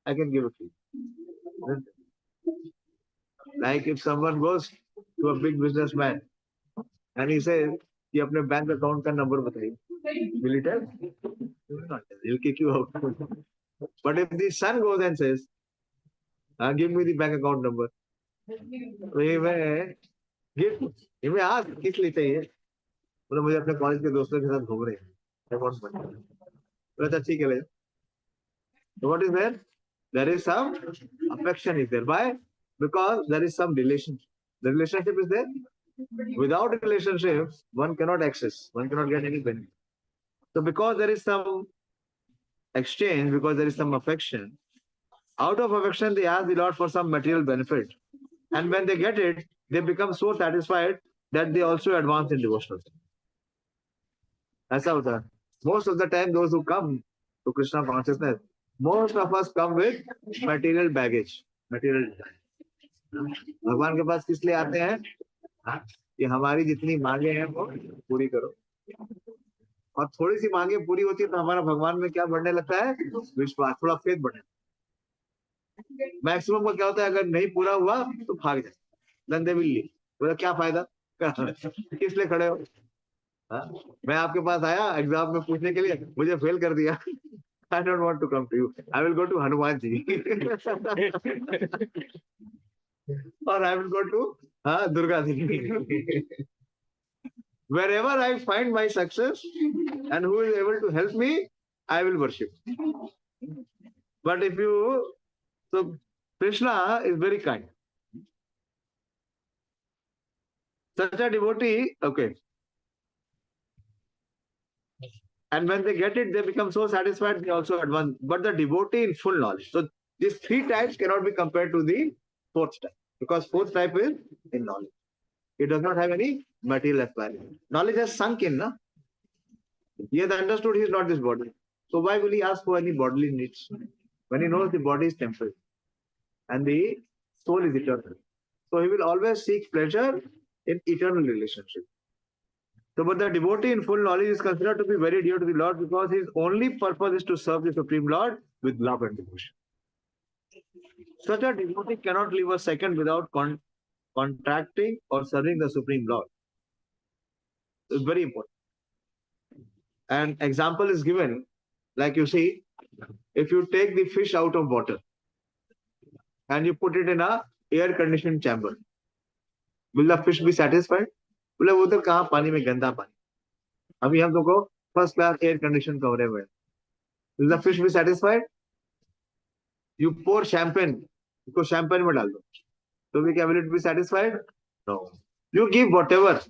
I can give it to you. Like if someone goes to a big businessman and he says, कि अपने bank account का number बताइए. Will he tell? He will not tell. He'll kick you out. But if the son goes and says, give me the bank account number. तो ये मैं gift ये मैं आज किस लिए चाहिए? मतलब मुझे अपने कॉलेज के दोस्तों के साथ घूम रहे हैं. अकाउंट बना. तो अच्छा ठीक है ले. So what is there? There is some affection is there. Why? Because there is some relationship. The relationship is there. Without a relationship, one cannot access, one cannot get any benefit. So because there is some exchange, because there is some affection, out of affection they ask the Lord for some material benefit. And when they get it, they become so satisfied that they also advance in devotional. That's how that. Most of the time, those who come to Krishna consciousness, most of us come with material baggage, material desire. भगवान के पास किस लिए आते हैं? कि हमारी जितनी मांगे हैं वो पूरी करो. और थोड़ी सी मांगे पूरी होती है तो हमारा भगवान में क्या बढ़ने लगता है? विश्वास, थोड़ा फेथ बढ़ने। मैक्सिमम का क्या होता है, अगर नहीं पूरा हुआ तो भाग जाए, धंधे बिल्ली, बोला क्या फायदा, किस लिए खड़े हो? हाँ? मैं आपके पास आया एग्जाम में पूछने के लिए, मुझे फेल कर दिया। I don't want to come to you. I will go to Hanuman ji. Or I will go to Durga Devi. Wherever I find my success and who is able to help me, I will worship. But if you, so Krishna is very kind. Such a devotee, okay. And when they get it, they become so satisfied, they also advance. But the devotee in full knowledge. So these three types cannot be compared to the fourth type. Because fourth type is in knowledge. It does not have any material aspiration. Knowledge has sunk in, na? He has understood he is not this body. So why will he ask for any bodily needs? When he knows the body is temporary and the soul is eternal. So he will always seek pleasure in eternal relationship. So, but the devotee in full knowledge is considered to be very dear to the Lord because his only purpose is to serve the Supreme Lord with love and devotion. Such a devotee cannot live a second without contracting or serving the Supreme Lord. It's very important. An example is given, like you see, if you take the fish out of water and you put it in a air-conditioned chamber, will the fish be satisfied? बोले वो तो कहाँ, पानी में गंदा पानी, अभी हम लोग को फर्स्ट क्लास एयर कंडीशन कमरे में. Will the fish be satisfied? You pour champagne, उसको champagne में डाल दो, तो भी क्या, will it be satisfied? No. You give whatever,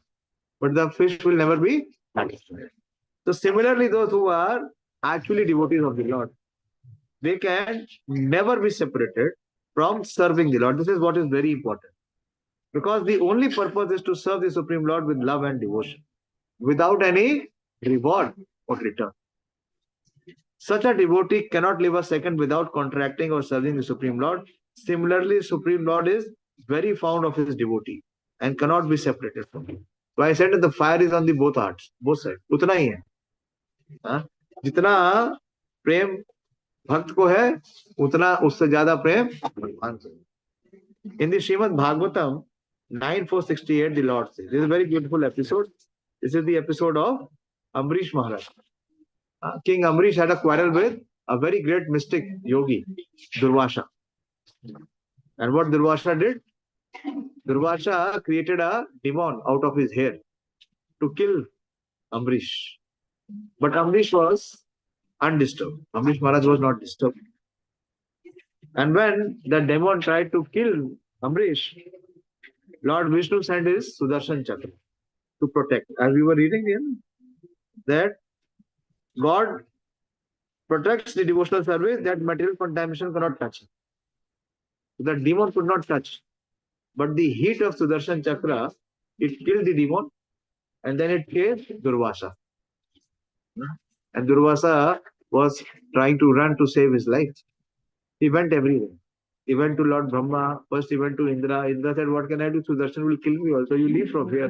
but the fish will never be satisfied. So similarly, those who are actually devotees of the Lord, they can never be separated from serving the Lord. This is what is very important. Because the only purpose is to serve the Supreme Lord with love and devotion, without any reward or return. Such a devotee cannot live a second without contracting or serving the Supreme Lord. Similarly, Supreme Lord is very fond of his devotee and cannot be separated from him. So I said that the fire is on the both hearts, both sides. उतना ही है. हाँ? जितना प्रेम भक्त को है, उतना उससे ज्यादा प्रेम भगवान को. In the Srimad Bhagavatam 9.468, the Lord says, this is a very beautiful episode. This is the episode of Amrish Maharaj. King Amrish had a quarrel with a very great mystic yogi, Durvasha. And what Durvasha did? Durvasha created a demon out of his hair to kill Amrish. But Amrish was undisturbed. Amrish Maharaj was not disturbed. And when the demon tried to kill Amrish, Lord Vishnu sent his Sudarshan Chakra to protect. As we were reading here, that God protects the devotional service, that material contamination cannot touch. The demon could not touch. But the heat of Sudarshan Chakra, it killed the demon and then it killed Durvasa. And Durvasa was trying to run to save his life. He went everywhere. He went to Lord Brahma. First he went to Indra. Indra said, what can I do? Sudarshan will kill me also. You leave from here.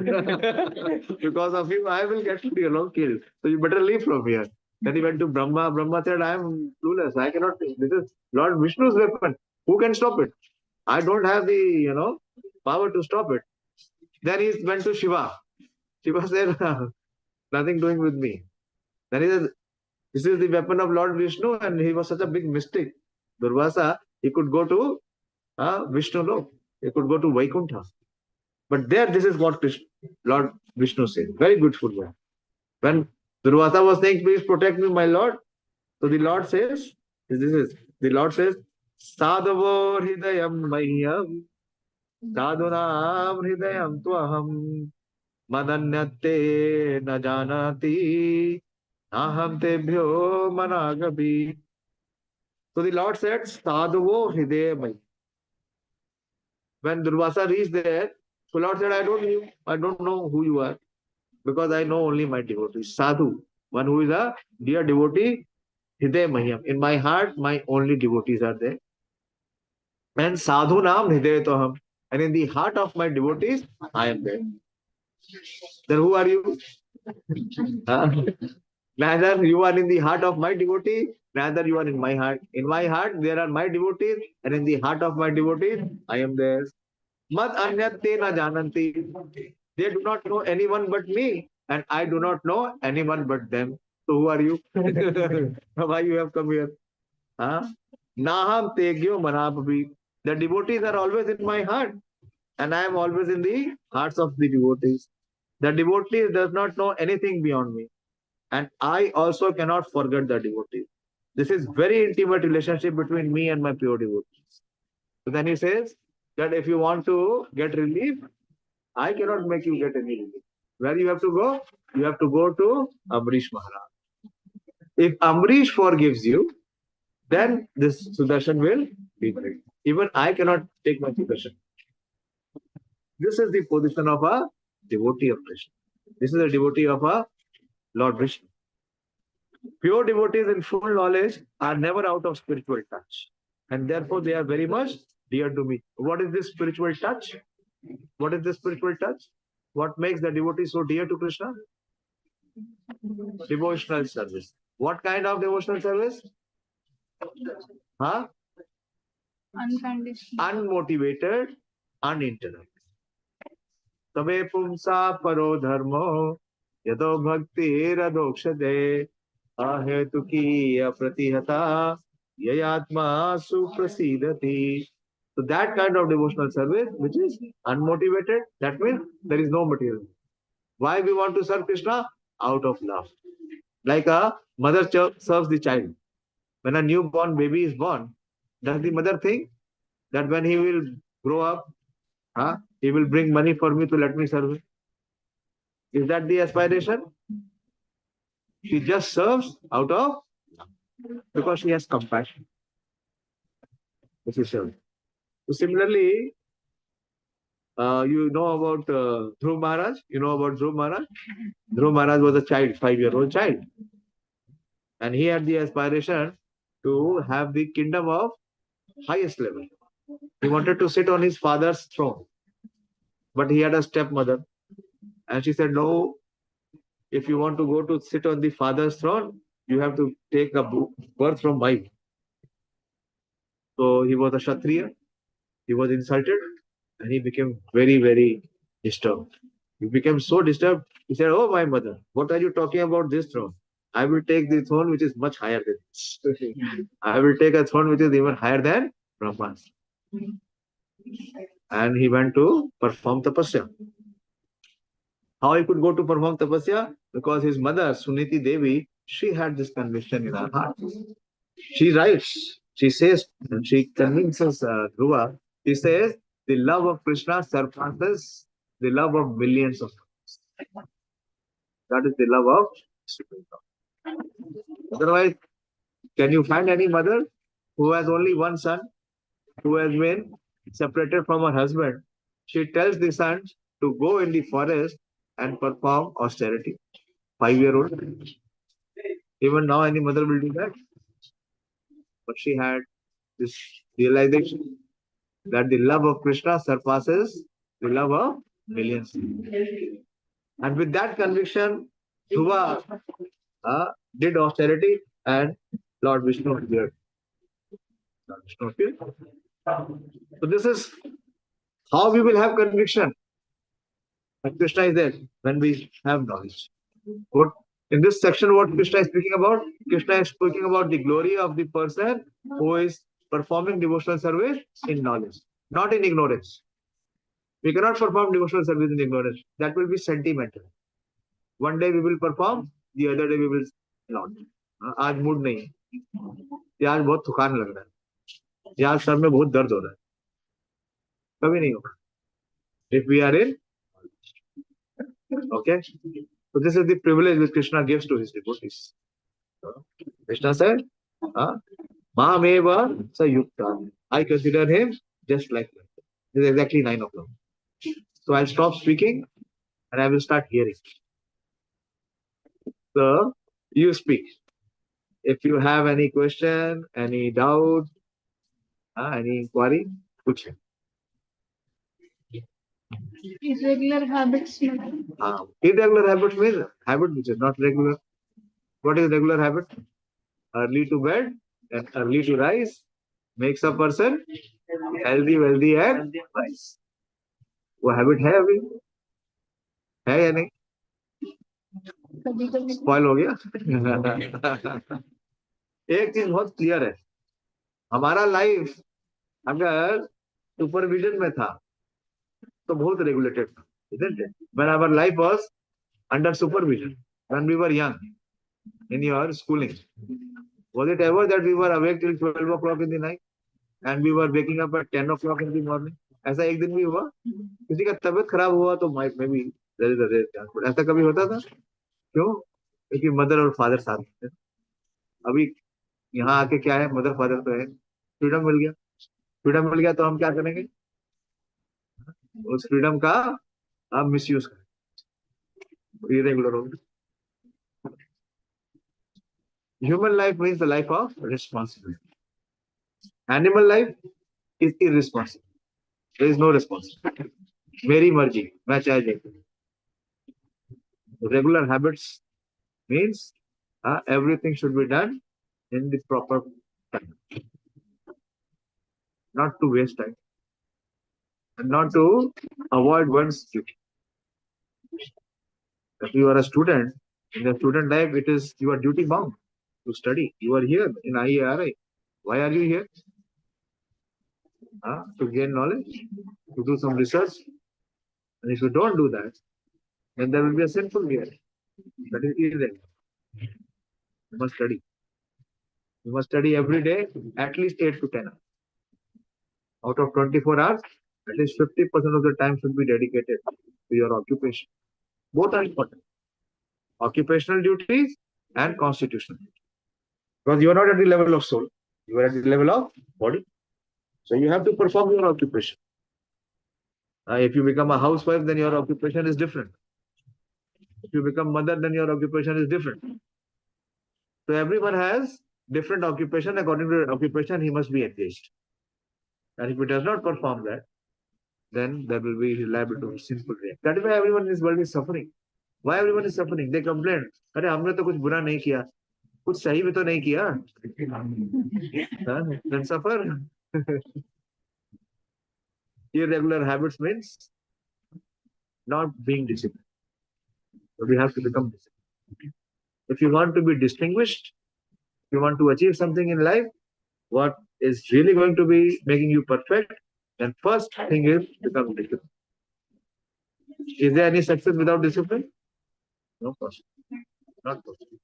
Because of him, I will get killed. So you better leave from here. Then he went to Brahma. Brahma said, I am clueless. I cannot. This is Lord Vishnu's weapon. Who can stop it? I don't have the, power to stop it. Then he went to Shiva. Shiva said, nothing doing with me. Then he said, this is the weapon of Lord Vishnu, and he was such a big mystic. Durvasa, he could go to Vishnu Lok. He could go to Vaikuntha. But there, this is what Lord Vishnu said. Very beautiful word. When Durvasa was saying, please protect me, my Lord. So the Lord says, Sadhavo hridayam mahyam, sadhunam hridayam tvaham, madanyate na janati, aham tebhyo managabi. So the Lord said, Sadhavo hridayam. When Durvasa reached there, so Lord said, I don't know who you are, because I know only my devotees. Sadhu, one who is a dear devotee, hridaya mahyam. In my heart, my only devotees are there. And sadhu naam hridaya toham. And in the heart of my devotees, I am there. Then who are you? Huh? Neither you are in the heart of my devotee, neither you are in my heart. In my heart, there are my devotees, and in the heart of my devotees, I am theirs. Mad anyat te na jananti. They do not know anyone but me, and I do not know anyone but them. So who are you? Why you have come here? Huh? Naham tegyo manapavi. The devotees are always in my heart, and I am always in the hearts of the devotees. The devotee does not know anything beyond me, and I also cannot forget the devotee. This is very intimate relationship between me and my pure devotees. So then he says that if you want to get relief, I cannot make you get any relief. Where you have to go? You have to go to Amrish Maharaj. If Amrish forgives you, then this Sudarshan will be great. Even I cannot take my Sudarshan. This is the position of a devotee of Krishna. This is a devotee of a Lord Vishnu. Pure devotees in full knowledge are never out of spiritual touch. And therefore they are very much dear to me. What is this spiritual touch? What is this spiritual touch? What makes the devotee so dear to Krishna? Devotional service. What kind of devotional service? Huh? Unconditional. Unmotivated, uninterrupted. तमे पुंसा परो धर्मो यदो भक्तिरदोक्षते अहेतुकी अप्रतिहता ययात्मा सुप्रसीदति. So that kind of devotional service which is unmotivated, that means there is no material. Why we want to serve Krishna? Out of love. Like a mother serves the child. When a newborn baby is born, does the mother think that when he will grow up, he will bring money for me to let me serve him? Is that the aspiration? She just serves out of because she has compassion. This is served. So similarly, you know about Dhruv Maharaj? You know about Dhruv Maharaj? Dhruv Maharaj was a child, 5-year-old child. And he had the aspiration to have the kingdom of highest level. He wanted to sit on his father's throne. But he had a stepmother. And she said, no, if you want to go to sit on the father's throne, you have to take a birth from my womb. So he was a Kshatriya. He was insulted and he became very, very disturbed. He became so disturbed, he said, oh, my mother, what are you talking about this throne? I will take the throne which is much higher than this. I will take a throne which is even higher than Brahma's. And he went to perform tapasya. How he could go to perform tapasya? Because his mother, Suniti Devi, she had this conviction in her heart. She writes, she says, and she convinces Dhruva, she says, the love of Krishna surpasses the love of millions of gods. That is the love of Supreme God. Otherwise, can you find any mother who has only one son, who has been separated from her husband? She tells the son to go in the forest and perform austerity. 5-year-old. Even now, any mother will do that. But she had this realization that the love of Krishna surpasses the love of millions. And with that conviction, Dhruva did austerity and Lord Vishnu appeared. Lord Vishnu appeared. So this is how we will have conviction that Krishna is there when we have knowledge. What in this section, what Krishna is speaking about? Krishna is speaking about the glory of the person who is performing devotional service in knowledge, not in ignorance. We cannot perform devotional service in ignorance. That will be sentimental. One day we will perform, the other day we will not. आज mood नहीं है, आज बहुत थकान लग रहा है, आज सर में बहुत दर्द हो रहा है, कभी नहीं होगा. If we are in, okay. So this is the privilege which Krishna gives to his devotees. Krishna said, Mahameva Sayukta. I consider him just like that. It is exactly 9 o'clock. So I'll stop speaking and I will start hearing. So you speak. If you have any question, any doubt, any inquiry, push it. Irregular habits. Irregular habits means habit which is not regular. What is regular habit? Early to bed and early to rise makes a person healthy, wealthy and wise. वो habit है अभी, है या नहीं? कभी कभी spoil हो गया? एक चीज बहुत क्लियर है, हमारा लाइफ अगर सुपरविजन में था तो बहुत रेगुलेटेड था, isn't it? When our life was under supervision, when we were young in your schooling, was it ever that we were awake till 12 o'clock in the night and we were waking up at 10 o'clock in the morning? ऐसा एक दिन भी हुआ? किसी का तबीयत खराब हुआ तो माइट में भी ऐसा कभी होता था? क्यों? क्योंकि मदर और फादर साथ थे। अभी यहाँ आके क्या है, मदर फादर तो है, फ्रीडम मिल गया, फ्रीडम मिल गया तो हम क्या करेंगे? उस फ्रीडम का आप मिस यूज करें, इरेगुलर होगा। Human life means the life of responsibility. Animal life is irresponsible. There is no responsibility. मेरी मर्जी, मैं चाहे देखूं। Regular habits means everything should be done in the proper time, not to waste time, and not to avoid one's duty. If you are a student, in the student life, it is you are duty bound to study. You are here in IARI. Why are you here? To gain knowledge, to do some research. And if you don't do that, then there will be a sinful year. That is irregular. You must study. You must study every day, at least 8 to 10 hours. Out of 24 hours, at least 50% of the time should be dedicated to your occupation. Both are important. Occupational duties and constitutional duties. Because you are not at the level of soul, you are at the level of body. So you have to perform your occupation. If you become a housewife, then your occupation is different. If you become mother, then your occupation is different. So everyone has different occupation. According to occupation, he must be engaged. And if he does not perform that, then there will be liable to sinful react. That is why everyone in this world is suffering. Why everyone is suffering? They complain. अरे हमने तो कुछ बुरा नहीं किया, कुछ सही भी तो नहीं किया. Then suffer. Irregular habits means not being disciplined. So we have to become disciplined. If you want to be distinguished, if you want to achieve something in life, what is really going to be making you perfect, then first thing is become disciplined. Is there any success without discipline? No possible. Not possible.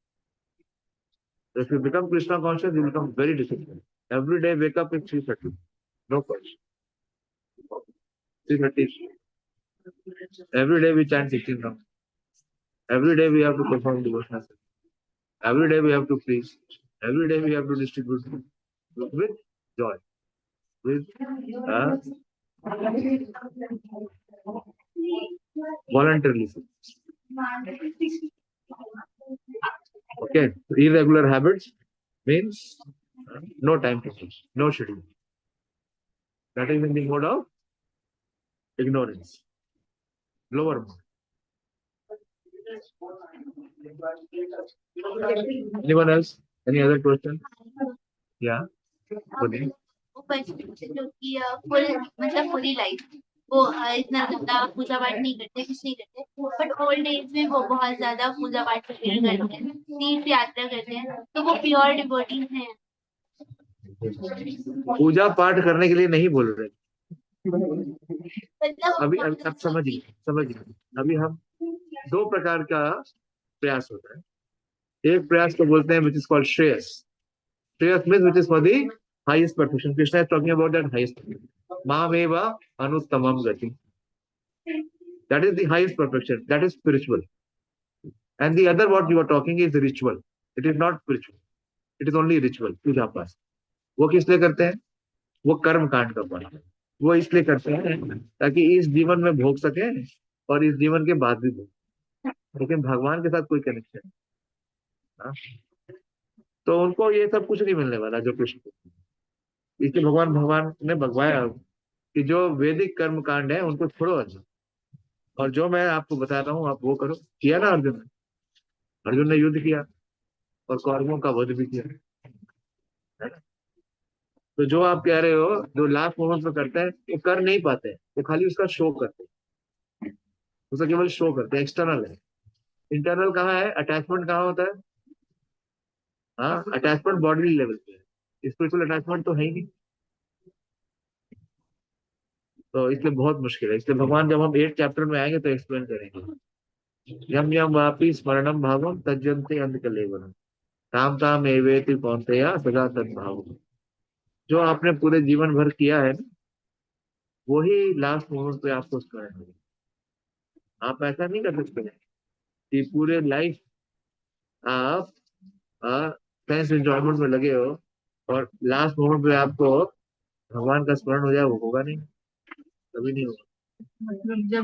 If you become Krishna conscious, you become very disciplined. Every day wake up at 3:30. No question. 3:30. Every day we chant 16 rounds. Every day we have to perform devotional. Every day we have to preach. Every day we have to distribute with joy. With voluntarily. Okay. Irregular habits means no timetable, no schedule. That is in the mode of ignorance. Lower mode. Anyone else? Any other question? Yeah. बोलिए. वो बचपन से जो कि full मतलब पूरी life वो इतना ज्यादा पूजा पाठ नहीं करते, कुछ नहीं करते, बट ओल्ड एज में वो बहुत ज्यादा पूजा पाठ करते हैं, तीर्थ यात्रा करते हैं, तो वो प्योर डिवोटीज हैं. पूजा पाठ करने के लिए नहीं बोल रहे. मतलब अभी अब समझिए अभी हम दो प्रकार का प्रयास होता है. एक प्रयास को बोलते हैं which is called Shreyas. Shreyas means which is for the highest perfection. Krishna is talking about that highest perfection. Mameva anuttamam gati. That is the highest perfection. That is spiritual. And the other what you are talking is ritual. It is not spiritual. It is only ritual. पूजा पाठ. वो किस लिए करते हैं? वो कर्म कांड का पाठ है. वो इसलिए करते हैं ताकि इस जीवन में भोग सके और इस जीवन के बाद भी भोग, लेकिन भगवान के साथ कोई कनेक्शन नहीं. तो उनको ये सब कुछ नहीं मिलने वाला जो कृष्ण. इसलिए भगवान ने भगवाया कि जो वैदिक कर्म कांड है उनको छोड़ो. अच्छा, और जो मैं आपको बता रहा हूँ आप वो करो। किया ना अर्जुन ने? अर्जुन ने युद्ध किया और कौरवों का वध भी किया, है ना? तो जो आप कह रहे हो, जो लास्ट मोमेंट में करते हैं, वो कर नहीं पाते हैं, वो खाली उसका शो करते हैं, उसका केवल शो करते हैं, एक्सटर्नल है। इंटरनल कहाँ है? अटैचमेंट कहाँ होता है? हाँ, अटैचमेंट बॉडी लेवल पे है, स्पिरिचुअल अटैचमेंट तो है ही नहीं। तो इसलिए बहुत मुश्किल है। इसलिए भगवान जब हम 8 चैप्टर में आएंगे तो एक्सप्लेन करेंगे। यम यम वापी स्मरणम भावम तज्जन्ते अंधकलेवरम ताम ताम एवेति कौन्तेय सदा तद्भावम। जो आपने पूरे जीवन भर किया है ना, वही लास्ट मोमेंट पे आपको स्मरण होगा। आप ऐसा नहीं कर सकते कि पूरे लाइफ आप सेंस एंजॉयमेंट में लगे हो और लास्ट मोमेंट पे आपको भगवान का स्मरण हो जाए, वो होगा नहीं, कभी नहीं होगा। मतलब जब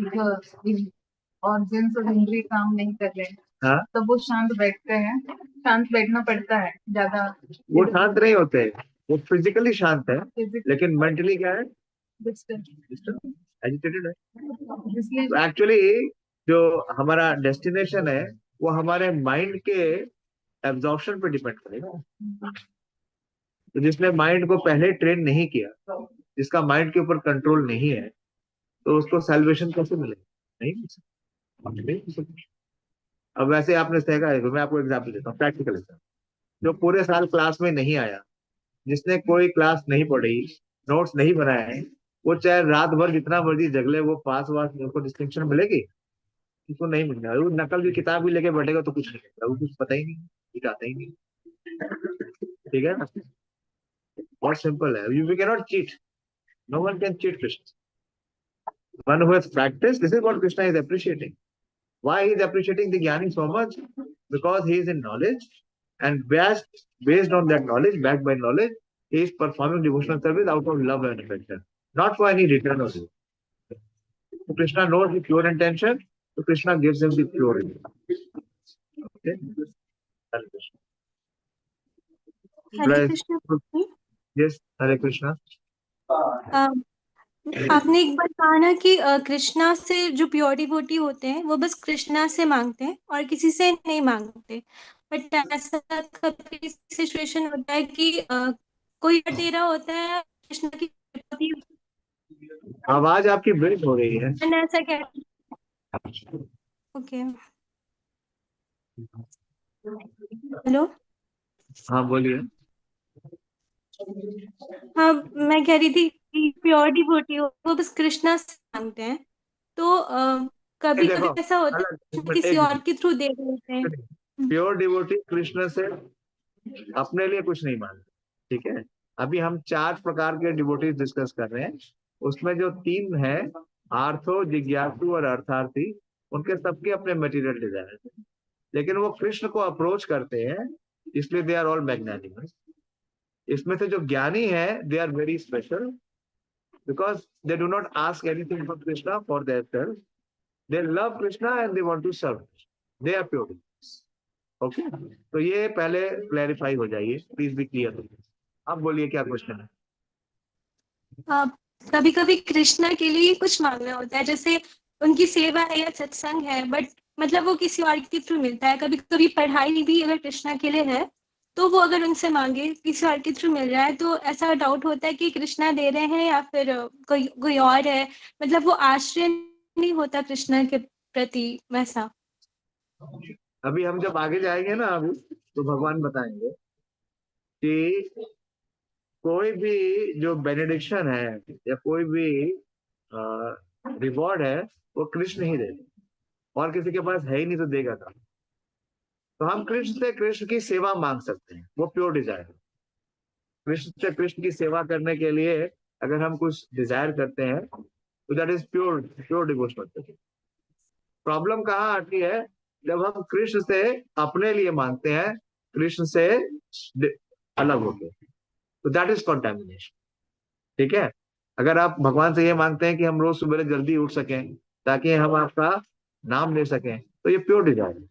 ऑर्गन्स और इंद्रिय काम नहीं कर रहे हैं हाँ, तब वो शांत बैठते हैं, शांत बैठना पड़ता है ज्यादा। वो शांत नहीं होते, वो फिजिकली शांत है फिजिकल लेकिन मेंटली क्या है? डिस्टर्ब, एजिटेटेड है। इसलिए तो एक्चुअली जो हमारा डेस्टिनेशन है वो हमारे माइंड के एब्जॉर्प्शन पे डिपेंड करेगा। तो जिसने माइंड को पहले ट्रेन नहीं किया, जिसका माइंड के ऊपर कंट्रोल नहीं है, तो उसको सैल्वेशन कैसे मिलेगा? नहीं मिल सकता, नहीं मिल सकता। अब वैसे आपने देखा है, तो मैं आपको एग्जाम्पल देता हूँ, प्रैक्टिकल एग्जाम्पल। जो पूरे साल क्लास में नहीं आया, जिसने कोई क्लास नहीं पढ़ी, नोट्स नहीं बनाए, वो चाहे रात भर जितना मर्जी जगले, वो पास वास उसको डिस्टिंक्शन मिलेगी? उसको नहीं मिलेगा। वो नकल की किताब भी लेके बैठेगा तो कुछ नहीं मिलेगा, वो कुछ पता ही नहीं, कुछ आता ही नहीं। ठीक है ना? बहुत सिंपल है। You we cannot cheat, no one can cheat Krishna. One who has practiced, this is what Krishna is appreciating. Why he is appreciating the Jnani so much? Because he is in knowledge, and based on that knowledge, backed by knowledge, he is performing devotional service out of love and affection, not for any return of it. So Krishna knows the pure intention, so Krishna gives him the pure intention. Okay? Hare Krishna. Hare Right. Krishna. Yes, Hare Krishna. आपने एक बार कहा ना कि कृष्णा से जो pure devotee होते हैं वो बस कृष्णा से मांगते हैं और किसी से नहीं मांगते। बट ऐसा कभी सिचुएशन होता है कि कोई दे रहा होता है कृष्णा की devotee, आवाज आपकी ब्रेक हो रही है। and ऐसा क्या? Okay, hello. हाँ, बोलिए। हाँ, मैं कह रही थी कि प्योर डिवोटी हो वो बस कृष्णा से मांगते हैं, तो कभी देखो, कभी ऐसा होता है अलग किसी एक और के थ्रू दे रहे होते हैं। प्योर डिवोटी कृष्ण से अपने लिए कुछ नहीं मांगते। ठीक है, अभी हम 4 प्रकार के डिवोटीज डिस्कस कर रहे हैं। उसमें जो 3 हैं, आर्थो, जिज्ञासु और अर्थार्थी, उनके सबके अपने मटेरियल डिजायर हैं, लेकिन वो कृष्ण को अप्रोच करते हैं, इसलिए दे आर ऑल मैग्नानिमस। इसमें से जो ज्ञानी है, they are very special because they do not ask anything from Krishna for their self. They love Krishna and they want to serve, they are pure. Okay, तो ये पहले क्लैरिफाई हो जाइए, प्लीज बी क्लियर। आप बोलिए क्या क्वेश्चन है? कभी कभी कृष्णा के लिए कुछ मांगना होता है, जैसे उनकी सेवा है या सत्संग है, बट मतलब वो किसी और के थ्रू मिलता है। कभी कभी पढ़ाई भी अगर कृष्णा के लिए है तो वो अगर उनसे मांगे किसी और के थ्रू मिल रहा है, तो ऐसा डाउट होता है कि कृष्णा दे रहे हैं या फिर कोई और है। मतलब वो आश्रय नहीं होता कृष्णा के प्रति वैसा। अभी हम जब आगे जाएंगे ना, अभी तो भगवान बताएंगे कि कोई भी जो बेनेडिक्शन है या कोई भी रिवॉर्ड है, वो कृष्ण ही देते, और किसी के पास है ही नहीं तो देगा था। तो हम कृष्ण से कृष्ण की सेवा मांग सकते हैं, वो प्योर डिजायर है। कृष्ण से कृष्ण की सेवा करने के लिए अगर हम कुछ डिजायर करते हैं तो that is pure pure devotional. Problem कहाँ आती है? जब हम कृष्ण से अपने लिए मांगते हैं, कृष्ण से अलग होके, तो दैट इज कॉन्टेमिनेशन। ठीक है, अगर आप भगवान से ये मांगते हैं कि हम रोज सुबह जल्दी उठ सकें ताकि हम आपका नाम ले सकें, तो ये प्योर डिजायर है,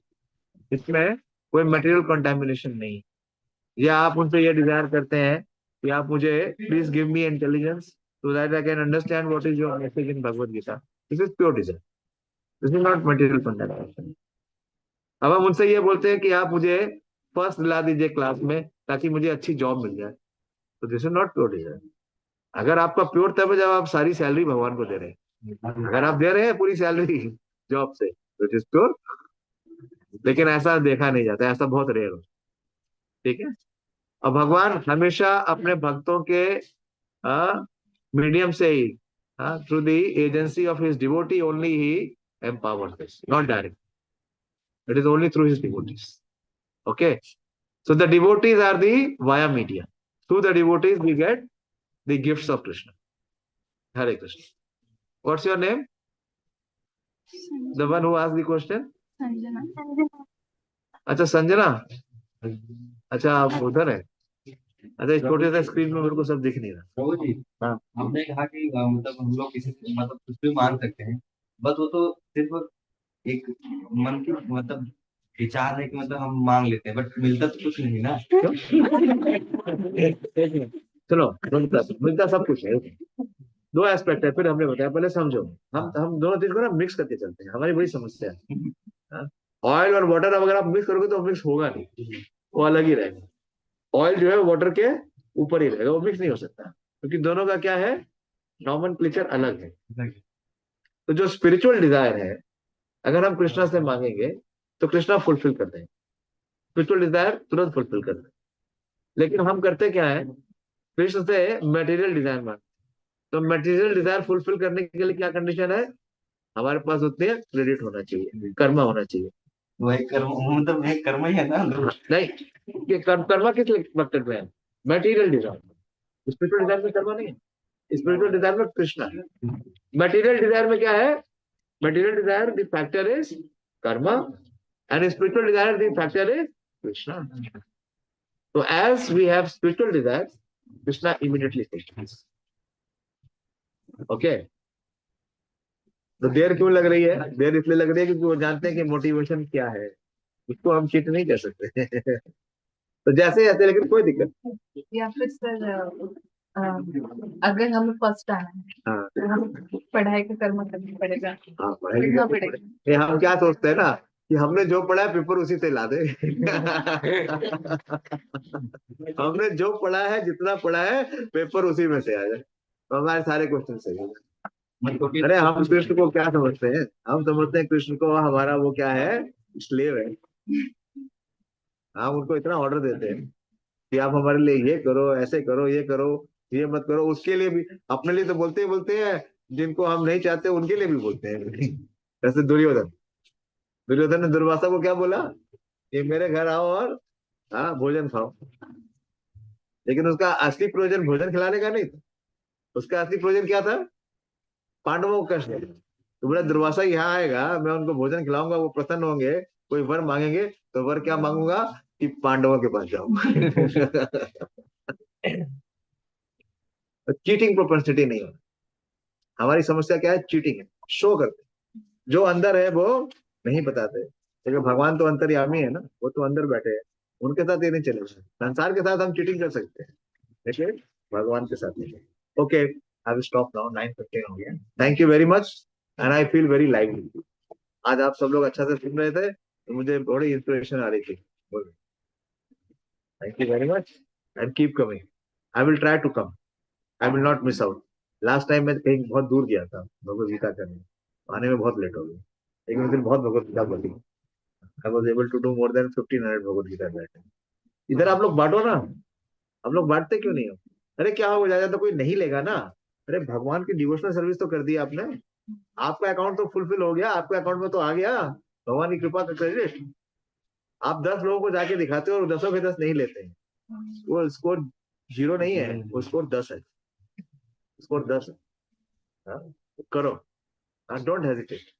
इसमें कोई मटेरियल कंटामिनेशन नहीं। या आप उनसे ये डिजायर करते हैं कि आप मुझे please give me intelligence so that I can understand what is your message in Bhagavad Gita, this is pure desire. This is not material fundamental. अब हम उनसे ये बोलते हैं कि आप मुझे फर्स्ट दिला दीजिए क्लास में ताकि मुझे अच्छी जॉब मिल जाए, तो this is not pure desire. अगर आपका प्योर तब है जब आप सारी सैलरी भगवान को दे रहे हैं। अगर आप दे रहे हैं पूरी सैलरी जॉब से, तो इट इज प्योर। लेकिन ऐसा देखा नहीं जाता, ऐसा बहुत रेयर हो, ठीक है। और भगवान हमेशा अपने भक्तों के मीडियम से ही, through the agency of his devotee only he empowers this, not direct. It is only through his devotees. Okay, so the devotees are the via media. Through the devotees we get the gifts of Krishna. Hare Krishna. What's your name? The one who asked the question? Sanjana. अच्छा संजना, अच्छा आप उधर है। अच्छा इस छोटे से screen में मेरे को सब दिख नहीं रहा। प्रभु जी, हाँ। हमने कहा कि मतलब हम लोग किसी मतलब कुछ भी मांग सकते हैं, बस वो तो सिर्फ एक मन की मतलब विचार है कि मतलब हम मांग लेते हैं, बट मिलता तो कुछ नहीं ना। चलो, मिलता सब कुछ है। दो एस्पेक्ट है, फिर हमने बताया, पहले समझो। हम दोनों चीज को ना मिक्स करके चलते हैं, हमारी बड़ी समस्या है। ऑयल और वाटर अगर आप मिक्स करोगे तो मिक्स होगा नहीं, वो अलग ही रहेगा। ऑयल जो है वाटर के ऊपर ही रहेगा, वो मिक्स नहीं हो सकता, क्योंकि दोनों का क्या है, नॉमेनक्लेचर अलग है। तो जो स्पिरिचुअल डिजायर है, अगर हम कृष्णा से मांगेंगे तो कृष्णा फुलफिल कर देंगे, स्पिरिचुअल डिजायर तुरंत फुलफिल कर देंगे। लेकिन हम करते क्या है, कृष्ण से मटेरियल डिजायर मांगते। तो मटेरियल डिजायर फुलफिल करने के लिए क्या कंडीशन है, हमारे पास उतने क्रेडिट होना चाहिए, कर्मा होना चाहिए। वही कर्म, मतलब वही कर्म ही है ना। नहीं, ये कर्मा किस मकसद में है, मटेरियल डिजायर। स्पिरिचुअल डिजायर में कर्मा नहीं है, स्पिरिचुअल डिजायर में कृष्णा है। मटेरियल डिजायर में क्या है, material desire the factor is karma, and spiritual desire the factor is Krishna. तो as we have spiritual desire, Krishna immediately fulfills. Okay, तो देर क्यों लग रही है, देर इसलिए लग रही है क्योंकि वो जानते हैं कि मोटिवेशन क्या है, उसको हम चीट नहीं कर सकते। तो जैसे ऐसे, लेकिन कोई दिक्कत नहीं। या फिर सर अगर हमें फर्स्ट आना है हाँ तो हम पढ़ाई का कर्म करना पड़ेगा, हाँ, पढ़ाई पढ़ना लिखाई पड़ेगा। ये हम क्या सोचते हैं ना कि हमने जो पढ़ा है पेपर उसी से ला दे। हमने जो पढ़ा है, जितना पढ़ा है, पेपर उसी में से आ जाए, तो हमारे सारे क्वेश्चन सही हो जाए। अरे हम कृष्ण को क्या समझते हैं, हम समझते हैं कृष्ण को हमारा वो क्या है, स्लेव है। हम उनको इतना ऑर्डर देते हैं कि आप हमारे लिए ये करो, ऐसे करो, ये करो, ये मत करो। उसके लिए भी, अपने लिए तो बोलते ही बोलते हैं, जिनको हम नहीं चाहते उनके लिए भी बोलते हैं। जैसे दुर्योधन, दुर्योधन ने दुर्वासा को क्या बोला कि मेरे घर आओ और हाँ भोजन खाओ। लेकिन उसका असली प्रयोजन भोजन खिलाने का नहीं था, उसका असली प्रयोजन क्या था, पांडवों को कष्ट देना। तो बोला दुर्वासा यहाँ आएगा, मैं उनको भोजन खिलाऊंगा, वो प्रसन्न होंगे, कोई वर मांगेंगे तो वर क्या मांगूंगा कि पांडवों के पास जाओ। चीटिंग प्रोपेंसिटी नहीं होना। हमारी समस्या क्या है, चीटिंग है, शो करते, जो अंदर है वो नहीं बताते। लेकिन भगवान तो अंतर्यामी है ना, वो तो अंदर बैठे हैं, उनके साथ ये नहीं चलेगा। संसार के साथ हम चीटिंग कर सकते हैं, लेकिन भगवान के साथ नहीं। Okay, I will stop now, 9:15 हो गया। Thank you very much, and I feel very lively. आज आप सब लोग अच्छा से सुन रहे थे, तो मुझे बड़ी इंस्पिरेशन आ रही थी। Thank you very much, and keep coming. I will try to come, I will not miss out. Last time मैं कहीं बहुत दूर गया था भगवत गीता करने, आने में बहुत लेट हो गया, लेकिन उस दिन बहुत भगवत गीता पढ़ी। I was able to do more than 1500 Bhagavad Gita that time. इधर आप लोग बांटो ना, हम लोग बांटते क्यों नहीं हो? अरे क्या हो जाएगा तो कोई नहीं लेगा ना। अरे भगवान की डिवोशनल सर्विस तो कर दी आपने, आपका अकाउंट तो फुलफिल हो गया, आपके अकाउंट में तो आ गया भगवान की कृपा का क्रेडिट। आप 10 लोगों को जाके दिखाते हो और 10 के 10 नहीं लेते हैं, वो स्कोर 0 नहीं है, वो स्कोर 10 है, स्कोर 10 है। हाँ? करो, don't hesitate.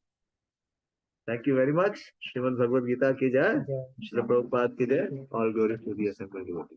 Thank you very much. Srimad Bhagavad Gita की जय, श्री प्रभुपाद की जय। All glory to the assembly devotees.